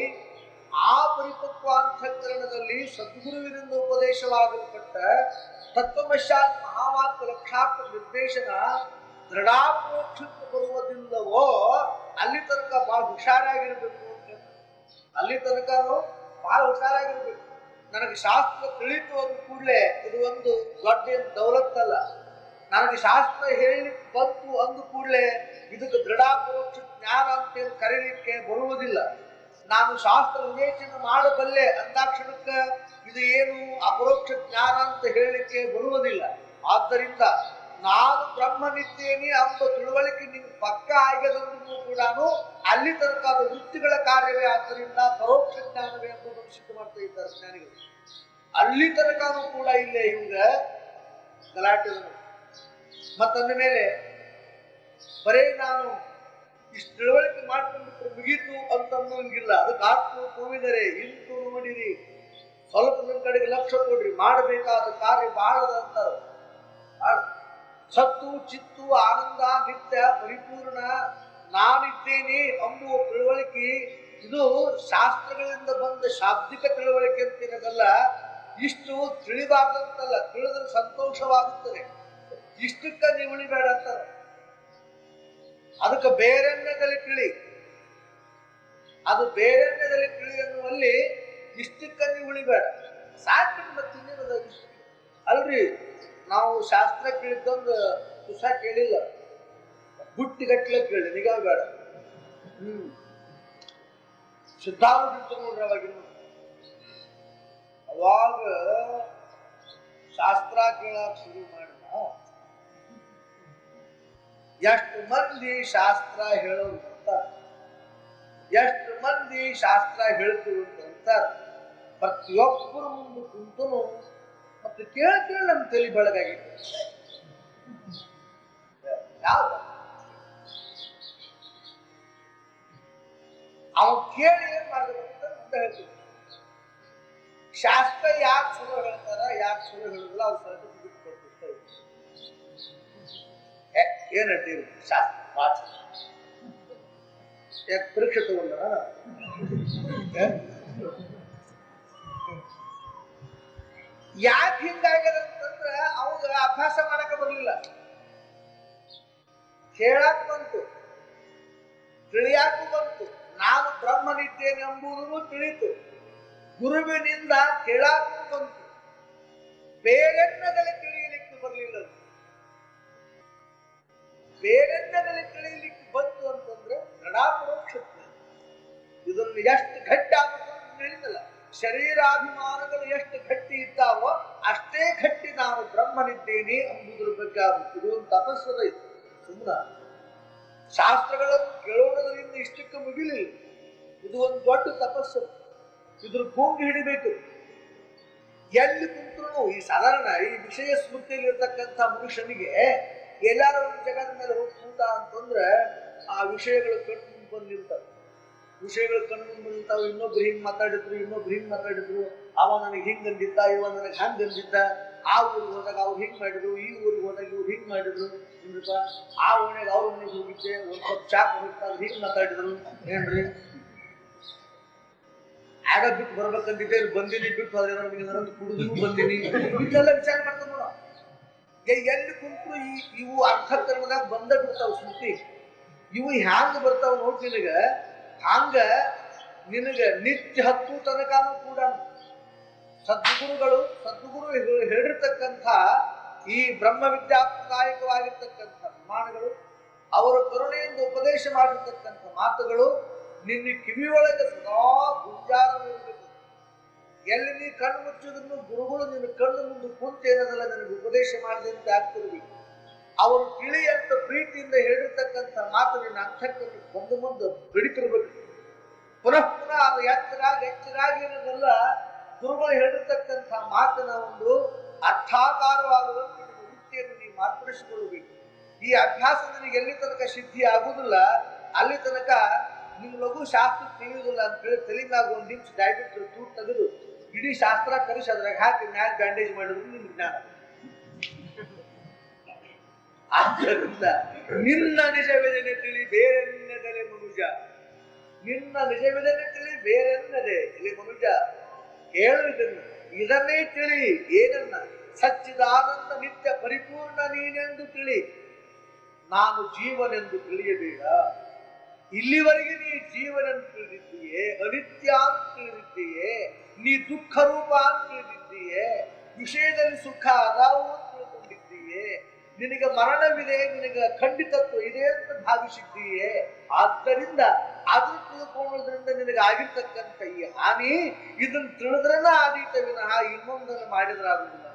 ಆ ಪರಿಪಕ್ವ ಅಂತಃಕರಣದಲ್ಲಿ ಸದ್ಗುರುವಿನಿಂದ ಉಪದೇಶವಾಗಲ್ಪಟ್ಟ ತತ್ವವಶಾತ್ ಮಹಾವಾಕ್ಯ ಲಕ್ಷಾರ್ಥ ನಿರ್ದೇಶನ ದೃಢಾಪ್ರೋಕ್ಷಕ್ಕೆ ಬರುವುದಿಲ್ಲವೋ ಅಲ್ಲಿ ತನಕ ಬಹಳ ಹುಷಾರಾಗಿರ್ಬೇಕು ಅಂತ. ಅಲ್ಲಿ ತನಕ ಬಹಳ ಹುಷಾರಾಗಿರ್ಬೇಕು. ನನಗೆ ಶಾಸ್ತ್ರ ತಿಳಿತು ಅಂದ ಕೂಡಲೇ ಇದು ಒಂದು ದೊಡ್ಡ ದೌಲತ್ತಲ್ಲ. ನನಗೆ ಶಾಸ್ತ್ರ ಹೇಳಲಿಕ್ಕೆ ಬಂತು ಅಂದ ಕೂಡಲೇ ಇದಕ್ಕೆ ದೃಢಾಪರೋಕ್ಷ ಜ್ಞಾನ ಅಂತೇಳಿ ಕರೀಲಿಕ್ಕೆ ಬರುವುದಿಲ್ಲ. ನಾನು ಶಾಸ್ತ್ರ ವಿವೇಚನೆ ಮಾಡಬಲ್ಲೆ ಅಂದಾಕ್ಷಣಕ್ಕೆ ಇದು ಏನು ಅಪರೋಕ್ಷ ಜ್ಞಾನ ಅಂತ ಹೇಳಲಿಕ್ಕೆ ಬರುವುದಿಲ್ಲ. ಆದ್ದರಿಂದ ನಾನು ಬ್ರಹ್ಮನಿದ್ದೇನೆ ಎಂಬ ತಿಳುವಳಿಕೆ ನಿಮ್ಗೆ ಪಕ್ಕ ಆಗ್ಯದಂದ್ರೂ ಕೂಡ ಅಲ್ಲಿ ತನಕ ಅದು ವೃತ್ತಿಗಳ ಕಾರ್ಯವೇ. ಆದ್ದರಿಂದ ಪರೋಕ್ಷ ಜ್ಞಾನವೇ ಎಂಬುದನ್ನು ಸಿದ್ಧ ಮಾಡ್ತಾ ಇದ್ದಾರೆ ಜ್ಞಾನಿಗಳು. ಅಲ್ಲಿ ತನಕನೂ ಕೂಡ ಇಲ್ಲೇ ಇವಾಗ ಗಲಾಟೆ. ಮತ್ತಂದ ಮೇಲೆ ಬರೇ ನಾನು ಇಷ್ಟು ತಿಳುವಳಿಕೆ ಮಾಡ್ಕೊಂಡ್ಬಿಟ್ರೆ ಮುಗೀತು ಅಂತನ್ನೋಂಗಿಲ್ಲ. ಅದಕ್ಕೆ ಆತ್ಮ ಕೋವಿದರೆ ಇಂತು ನೋಡಿರಿ, ಸ್ವಲ್ಪ ನನ್ನ ಕಡೆಗೆ ಲಕ್ಷ್ಯ ಕೊಡ್ರಿ, ಮಾಡಬೇಕಾದ ಕಾರ್ಯ ಬಹಳ ಅಂತಾರೆ. ಸತ್ತು ಚಿತ್ತು ಆನಂದ ನಿತ್ಯ ಪರಿಪೂರ್ಣ ನಾನಿದ್ದೇನೆ ಎಂಬುವ ತಿಳುವಳಿಕೆ ಇದು ಶಾಸ್ತ್ರಗಳಿಂದ ಬಂದ ಶಾಬ್ದಿಕ ತಿಳುವಳಿಕೆ ಅಂತಿರೋದಲ್ಲ. ಇಷ್ಟು ತಿಳಿಬಾರ್ದಂತಲ್ಲ, ತಿಳಿದ್ರೆ ಸಂತೋಷವಾಗುತ್ತದೆ. ಇಷ್ಟಕ್ಕ ನೀವು ಉಳಿಬೇಡ ಅಂತಾರೆ. ಅದಕ್ಕೆ ಬೇರೆನ್ನದಲ್ಲಿ ತಿಳಿ, ಅದು ಬೇರೆನ್ನದಲ್ಲಿ ತಿಳಿ ಅನ್ನುವಲ್ಲಿ ಇಷ್ಟಕ್ಕ ನೀವು ಉಳಿಬೇಡ. ಸಾಕು ಮತ್ತೆ ಇನ್ನೇನದ ಇಷ್ಟ ಅಲ್ರಿ. ನಾವು ಶಾಸ್ತ್ರ ಕೇಳಿದ್ದೊಂದು ತುಸ ಕೇಳಿಲ್ಲ, ಬುಟ್ಟಿಗಟ್ಟಲೆ ಕೇಳಿ ನಿಗಾ ಬೇಡ. ಸಿದ್ಧಾಂತ ನೋಡ್ರಿ ಅವಾಗ ಶಾಸ್ತ್ರ ಕೇಳಕ್ ಶುರು ಮಾಡಿದ. ಎಷ್ಟು ಮಂದಿ ಶಾಸ್ತ್ರ ಹೇಳೋರು ಅಂತಾರ, ಎಷ್ಟು ಮಂದಿ ಶಾಸ್ತ್ರ ಹೇಳ್ತೀವಿ ಅಂತಾರ. ಪ್ರತಿಯೊಬ್ಬರು ಮುಂದೆ ಕುಂತನು ಮತ್ತೆ ಕೇಳಿ ನಮ್ ತಲೆ ಬೆಳಗಾಗಿತ್ತು. ಯಾವ್ದು ಅವ್ ಕೇಳಿ ಏನ್ ಮಾಡ್ಬೇಕು ಅಂತ ಹೇಳ್ತೀವಿ. ಶಾಸ್ತ್ರ ಯಾಕೆ ಸುಳ್ಳು ಹೇಳ್ತಾರ, ಯಾಕೆ ಸುಳ್ಳು ಹೇಳುದಿಲ್ಲ, ಅವ್ರು ಸರ್ಟಿಫಿಕೇಟ್ ಕೊಡ್ತಿರ್ತಾರೆ. ಏನ್ ಹೇಳ್ತೀವಿ ಶಾಸ್ತ್ರ ಯಾಕೆ ಪರೀಕ್ಷೆ ತಗೊಂಡ ಯಾಕೆ ಹಿಂಗಾಗ್ಯದ ಅಂತಂದ್ರೆ ಅವಾಗ ಅಭ್ಯಾಸ ಮಾಡಕ ಬರ್ಲಿಲ್ಲ. ಕೇಳಾಕ್ ಬಂತು, ತಿಳಿಯಾಕು ಬಂತು, ನಾನು ಬ್ರಹ್ಮನಿದ್ದೇನೆ ಎಂಬುದನ್ನು ತಿಳಿತು. ಗುರುವಿನಿಂದ ಕೇಳಾಕು ಬಂತು, ಬೇರೆನ್ನದಲ್ಲಿ ತಿಳಿಯಲಿಕ್ಕೆ ಬರಲಿಲ್ಲ. ಬೇರೆನ್ನದಲ್ಲಿ ತಿಳಿಯಲಿಕ್ಕೆ ಬಂತು ಅಂತಂದ್ರೆ ದೃಢಾಪರೋಕ್ಷ. ಇದನ್ನು ಎಷ್ಟು ಗಟ್ಟಿ ಆಗುತ್ತೆ ತಿಳಿದಿಲ್ಲ. ಶರೀರಾಭಿಮಾನಗಳು ಎಷ್ಟು ಗಟ್ಟಿ ಇದ್ದಾವೋ ಅಷ್ಟೇ ಗಟ್ಟಿ ನಾನು ಬ್ರಹ್ಮನಿದ್ದೇನೆ ಎಂಬುದರ ಬಗ್ಗೆ ಆಗುತ್ತದೆ. ಒಂದು ತಪಸ್ಸದ ಇತ್ತು. ಸುಮ್ಮನ ಶಾಸ್ತ್ರಗಳನ್ನು ಕೇಳೋಣದ್ರಿಂದ ಇಷ್ಟಕ್ಕೆ ಮುಗಿಲಿಲ್ಲ. ಇದು ಒಂದು ದೊಡ್ಡ ತಪಸ್ಸು. ಇದ್ರ ಭೂಮಿ ಹಿಡಿಬೇಕು. ಎಲ್ಲಿ ಕುಂತರೂ ಈ ಸಾಧಾರಣ ಈ ವಿಷಯ ಸ್ಮೃತಿಯಲ್ಲಿ ಇರ್ತಕ್ಕಂಥ ಮನುಷ್ಯನಿಗೆ ಎಲ್ಲಾರ ಒಂದು ಜಗದ ಮೇಲೆ ಹೋಗಿ ಕೂತ ಅಂತಂದ್ರೆ ಆ ವಿಷಯಗಳು ಕಣ್ಣು ಬಂದಿರ್ತಾವೆ. ವಿಷಯಗಳು ಕಣ್ಣು ಬಂದಿರ್ತಾವೆ. ಇನ್ನೊಬ್ರು ಹಿಂಗ್ ಮಾತಾಡಿದ್ರು, ಇನ್ನೊಬ್ರು ಹಿಂಗ್ ಮಾತಾಡಿದ್ರು, ಅವ ನನಗೆ ಹಿಂಗ್ ಅಂದಿದ್ದ, ಇವ ನನಗೆ ಹಂಗ್ ಅಂದಿದ್ದ, ಆ ಊರಿಗೆ ಹೋದಾಗ ಅವ್ರು ಹಿಂಗ್ ಮಾಡಿದ್ರು, ಈ ಊರಿಗೆ ಹೋದಾಗ ಇವ್ರು ಹಿಂಗ್ ಮಾಡಿದ್ರು, ಏನ್ರಿಪ್ಪ ಆ ಓಣಿಗೆ ಅವ್ರ ಮನೆಗೆ ಹೋಗಿದ್ದೆ, ಒಂದ್ ಸ್ವಲ್ಪ ಚಾಕ್ ಹೋಗ್ತಾ ಹಿಂಗ್ ಮಾತಾಡಿದ್ರು ಏನ್ರಿ, ಆಗ ಬಿಟ್ಟು ಬರ್ಬೇಕಂತಿದ್ದೆ, ಬಂದಿನಿ ಬಿಟ್ಟು ಹೋದ್ರೆ ನಮಗೆ ಕುಡಿದು ಬಂದಿನಿ, ಇದೆಲ್ಲ ವಿಚಾರ ಮಾಡ್ತಾನ ನೋಡ. ಎಲ್ಲಿ ಕುಂತು ಇವು ಅರ್ಥಕರಣದಾಗ ಬಂದ ಬಿಡ್ತಾವ ಸ್ಮೃತಿ. ಇವು ಹ್ಯಾಂಗ ಬರ್ತಾವ ನೋಡಿ ನಿನಗ, ಹಂಗ ನಿನಗ ನಿತ್ಯ ಹತ್ತು ತನಕನೂ ಕೂಡ ಸದ್ಗುರು ಹೇಳಿರ್ತಕ್ಕಂಥ ಈ ಬ್ರಹ್ಮ ವಿದ್ಯಾಪ್ರಾಯಕವಾಗಿರ್ತಕ್ಕಂಥ ಪ್ರಮಾಣಗಳು, ಅವರ ಕರುಣೆಯಿಂದ ಉಪದೇಶ ಮಾಡಿರ್ತಕ್ಕಂಥ ಮಾತುಗಳು ನಿನ್ನ ಕಿವಿಯೊಳಗೆ ಸದಾ ಗುಂಜಾರವಿರಬೇಕು. ಎಲ್ಲಿ ನೀ ಕಣ್ಣು ಮುಚ್ಚುವುದನ್ನು ಗುರುಗಳು ನಿನ್ನ ಕಣ್ಣು ಮುಂದೆ ಕುಂತೇನದಲ್ಲ ನನಗೆ ಉಪದೇಶ ಮಾಡಿದಂತೆ ಆಗ್ತಿರ್ಬೇಕು. ಅವರು ತಿಳಿ ಅಂತ ಪ್ರೀತಿಯಿಂದ ಹೇಳಿರ್ತಕ್ಕಂಥ ಮಾತು ನಿನ್ನ ಅಂತಃಕರಣ ಬಂದು ಮುಂದೆ ಬಿಡಿತಿರ್ಬೇಕು. ಪುನಃ ಪುನಃ ಅದು ಎಚ್ಚರಾಗಿ ಇರೋದೆಲ್ಲ ಗುರುಗಳು ಹೇಳಿರ್ತಕ್ಕಂಥ ಮಾತಿನ ಒಂದು ಅರ್ಥಾಕಾರವಾಗುವಂತೆ ವೃತ್ತಿಯನ್ನು ನೀವು ಮಾರ್ಪಡಿಸಿಕೊಳ್ಳಬೇಕು. ಈ ಅಭ್ಯಾಸ ನಿನಗೆ ಎಲ್ಲಿ ತನಕ ಸಿದ್ಧಿ ಆಗುವುದಿಲ್ಲ ಅಲ್ಲಿ ತನಕ ನಿಮ್ ಲಘು ಶಾಸ್ತ್ರ ತಿಳಿಯುವುದಿಲ್ಲ ಅಂತ ಹೇಳಿ ತಲೆಮ್ಯಾಗ ಒಂದು ನಿಮಿಷ ಡೈಬಿಟ್ ತೂರ್ ತೆಗೆದು ಇಡೀ ಶಾಸ್ತ್ರ ಕಲಿಸಿ ಅದ್ರಾಗ ಹಾಕಿ ಮ್ಯಾಗ ಬ್ಯಾಂಡೇಜ್ ಮಾಡಿದ್ರು ನಿಮ್ ಜ್ಞಾನ. ಆದ್ದರಿಂದ ನಿನ್ನ ನಿಜವೇದನೆ ತಿಳಿ ಬೇರೆನ್ನದಲೆ ಮನುಜ, ನಿನ್ನ ನಿಜವೇದನೆ ತಿಳಿ ಬೇರೆನ್ನದೆ ಇಲ್ಲಿ ಮನುಜ. ಹೇಳು ಇದನ್ನೇ ತಿಳಿ. ಏನನ್ನ? ಸಚ್ಚಿದಾನಂದ ನಿತ್ಯ ಪರಿಪೂರ್ಣ ನೀನೆಂದು ತಿಳಿ. ನಾನು ಜೀವನೆಂದು ತಿಳಿಯಬೇಡ. ಇಲ್ಲಿವರೆಗೆ ನೀ ಜೀವನೆಂದು ತಿಳಿದಿದ್ದೀಯೇ, ಅನಿತ್ಯ ಅಂತ ತಿಳಿದಿದ್ದೀಯೇ, ನೀ ದುಃಖ ರೂಪ ಅಂತ ತಿಳಿದಿದ್ದೀಯೇ, ವಿಷಯದಲ್ಲಿ ಸುಖ ಅದಾವು ಅಂತ ತಿಳ್ಕೊಂಡಿದ್ದೀಯೇ, ನಿನಗೆ ಮರಣವಿದೆ, ನಿನಗೆ ಖಂಡಿತತ್ವ ಇದೆ ಅಂತ ಭಾವಿಸಿದ್ದೀಯೇ. ಆದ್ದರಿಂದ ಅದನ್ನು ತಿಳ್ಕೊಳ್ಳೋದ್ರಿಂದ ನಿನಗೆ ಆಗಿರ್ತಕ್ಕಂಥ ಈ ಹಾನಿ ಇದನ್ನು ತಿಳಿದ್ರನ ಆದೀತ ವಿನಃ ಇನ್ನೊಂದನ್ನು ಮಾಡಿದ್ರಾಗುದಿಲ್ಲ.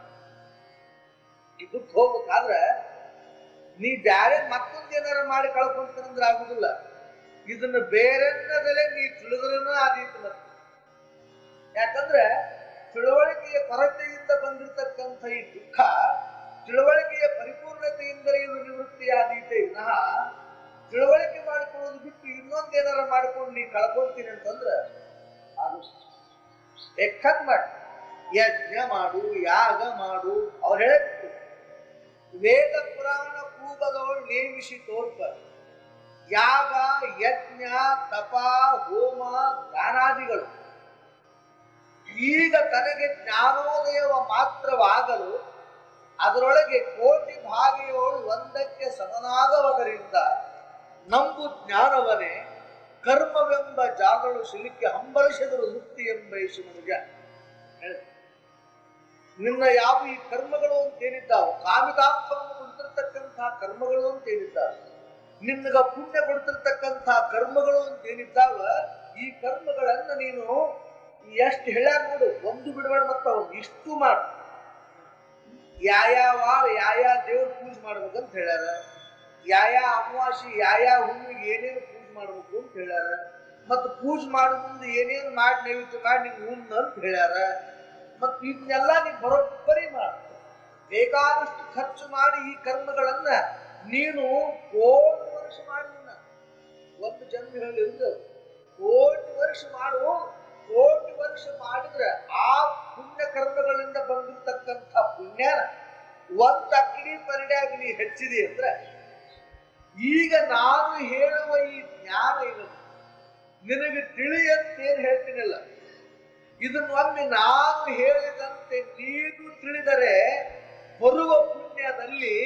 ಇದಕ್ಕೆ ಹೋಗ್ಬೇಕಾದ್ರೆ ನೀ ಬ್ಯಾರೆ ಮತ್ತೊಂದೇನಾರ ಮಾಡಿ ಕಳ್ಕೊಂತೀನಂದ್ರೆ ಆಗುದಿಲ್ಲ. ಇದನ್ನ ಬೇರೆನ್ನದಲ್ಲೇ ನೀ ತಿಳಿದ್ರನ ಆದೀತು. ಮತ್ತೆ ಯಾಕಂದ್ರೆ ತಿಳುವಳಿಕೆಯ ಕೊರತೆಯಿಂದ ಬಂದಿರತಕ್ಕಂಥ ಈ ದುಃಖ ತಿಳುವಳಿಕೆಯ ಪರಿಪೂರ್ಣತೆಯಿಂದಲೇ ಇದು ನಿವೃತ್ತಿಯಾದೀತೆ ವಿನಃ ತಿಳುವಳಿಕೆ ಮಾಡಿಕೊಳ್ಳೋದು ಬಿಟ್ಟು ಇನ್ನೊಂದೇನಾರ ಮಾಡ್ಕೊಂಡು ನೀ ಕಳ್ಕೊಂತೀನಿ ಅಂತಂದ್ರೆ ಅದು ಎಕ್ಕತ್ ಮಾಡಿ ಯಜ್ಞ ಮಾಡು, ಯಾಗ ಮಾಡು. ಅವ್ರು ಹೇಳ್ತು ವೇದ ಪುರಾಣ ಕೂಗದವಳು ನೇಮಿಸಿ ತೋರ್ಪ. ಯಾಗ, ಯಜ್ಞ, ತಪ, ಹೋಮ, ದಾನಾದಿಗಳು. ಈಗ ತನಗೆ ಜ್ಞಾನೋದಯವ ಮಾತ್ರವಾಗಲು ಅದರೊಳಗೆ ಕೋಟಿ ಭಾಗಿಯೋಳು ಒಂದಕ್ಕೆ ಸಮನಾಗವದರಿಂದ ನಂಬು ಜ್ಞಾನವನೇ ಕರ್ಮವೆಂಬ ಜಾಗಳು ಸಿಲುಕಿ ಹಂಬಲಿಸಿದರು ಮುಕ್ತಿ ಎಂಬ ಮನುಜ. ನಿನ್ನ ಯಾವ ಈ ಕರ್ಮಗಳು ಅಂತ ಏನಿದ್ದಾವೆ, ಕಾಮಿತಾರ್ಥವನ್ನು ಕೊಡ್ತಿರ್ತಕ್ಕಂತಹ ಕರ್ಮಗಳು ಅಂತ ಏನಿದ್ದಾವೆ, ನಿನ್ನಗ ಪುಣ್ಯ ಕೊಡ್ತಿರ್ತಕ್ಕಂತಹ ಕರ್ಮಗಳು ಅಂತ ಏನಿದ್ದಾವ, ಈ ಕರ್ಮಗಳನ್ನ ನೀನು ಎಷ್ಟು ಹೇಳ್ಯಾರ ನೋಡು, ಒಂದು ಬಿಡಬೇಡ, ಮತ್ತ ಇಷ್ಟು ಮಾಡು. ವಾರ ದೇವ್ರ ಪೂಜೆ ಮಾಡ್ಬೇಕಂತ ಹೇಳ್ಯಾರ, ಅಮಾವಾಸಿ ಹುಣ್ಣಿಗೆ ಏನೇನು ಪೂಜೆ ಮಾಡ್ಬೇಕು ಅಂತ ಹೇಳ್ಯಾರ, ಮತ್ತು ಪೂಜೆ ಮಾಡೋ ಮುಂದೆ ಏನೇನು ಮಾಡಿ ನೈವೇದ್ಯ ಮಾಡಿ ನಿಂಗೆ ಉಣ್ಣ ಅಂತ ಹೇಳ್ಯಾರ. ಮತ್ತು ಇದನ್ನೆಲ್ಲ ನೀನು ಬರೋಬ್ಬರಿ ಮಾಡ, ಬೇಕಾದಷ್ಟು ಖರ್ಚು ಮಾಡಿ ಈ ಕರ್ಮಗಳನ್ನ ನೀನು ಕೋಟಿ ವರ್ಷ ಮಾಡಿ, ಒಂದು ಜನ್ಮ ಹೇಳಿದ್ರೆ ಕೋಟಿ ವರ್ಷ ಮಾಡು. ಕೋಟಿ ವರ್ಷ ಮಾಡಿದ್ರೆ ಆ ಪುಣ್ಯ ಕರ್ಮಗಳಿಂದ ಬಂದಿರ್ತಕ್ಕಂಥ ಪುಣ್ಯ ಒಂದ್ ಅಕ್ಕಡಿ ಪರಿಡ್ಯಾಗಿ ನೀ ಹೆಚ್ಚಿದೆ ಅಂದ್ರೆ, ಈಗ ನಾನು ಹೇಳುವ ಈ ಜ್ಞಾನ ಇದು ನಿನಗೆ ತಿಳಿಯಂತೇನು ಹೇಳ್ತೀನಿಲ್ಲ, ಇದನ್ನೊಮ್ಮೆ ನಾನು ಹೇಳಿದಂತೆ ನೀನು ತಿಳಿದರೆ ಬರುವ ಪುಣ್ಯದಲ್ಲಿ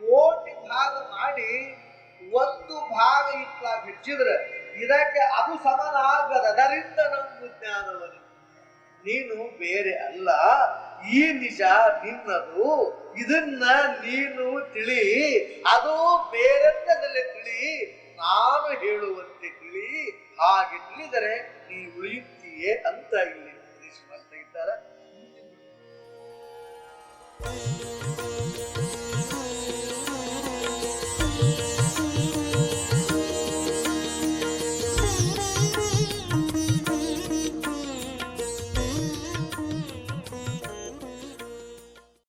ಕೋಟಿ ಭಾಗ ಮಾಡಿ ಒಂದು ಭಾಗ ಇಟ್ಲಾಗ ಹೆಚ್ಚಿದ್ರೆ ಇದಕ್ಕೆ ಅದು ಸಮನಾಗದ. ಅದರಿಂದ ನಮ್ಮ ಜ್ಞಾನವನ್ನು ನೀನು ಬೇರೆ ಅಲ್ಲ, ಈ ನಿಜ ನಿನ್ನದು, ಇದನ್ನ ನೀನು ತಿಳಿ, ಅದು ಬೇರೆನ್ನದಲ್ಲೇ ತಿಳಿ, ನಾನು ಹೇಳುವಂತೆ ತಿಳಿ. ಹಾಗೆ ತಿಳಿದರೆ ನೀ ಉಳಿಯುತ್ತೀಯೇ ಅಂತ ಇಲ್ಲಿ ಮಾಡ್ತಾ ಇದ್ದಾರೆ.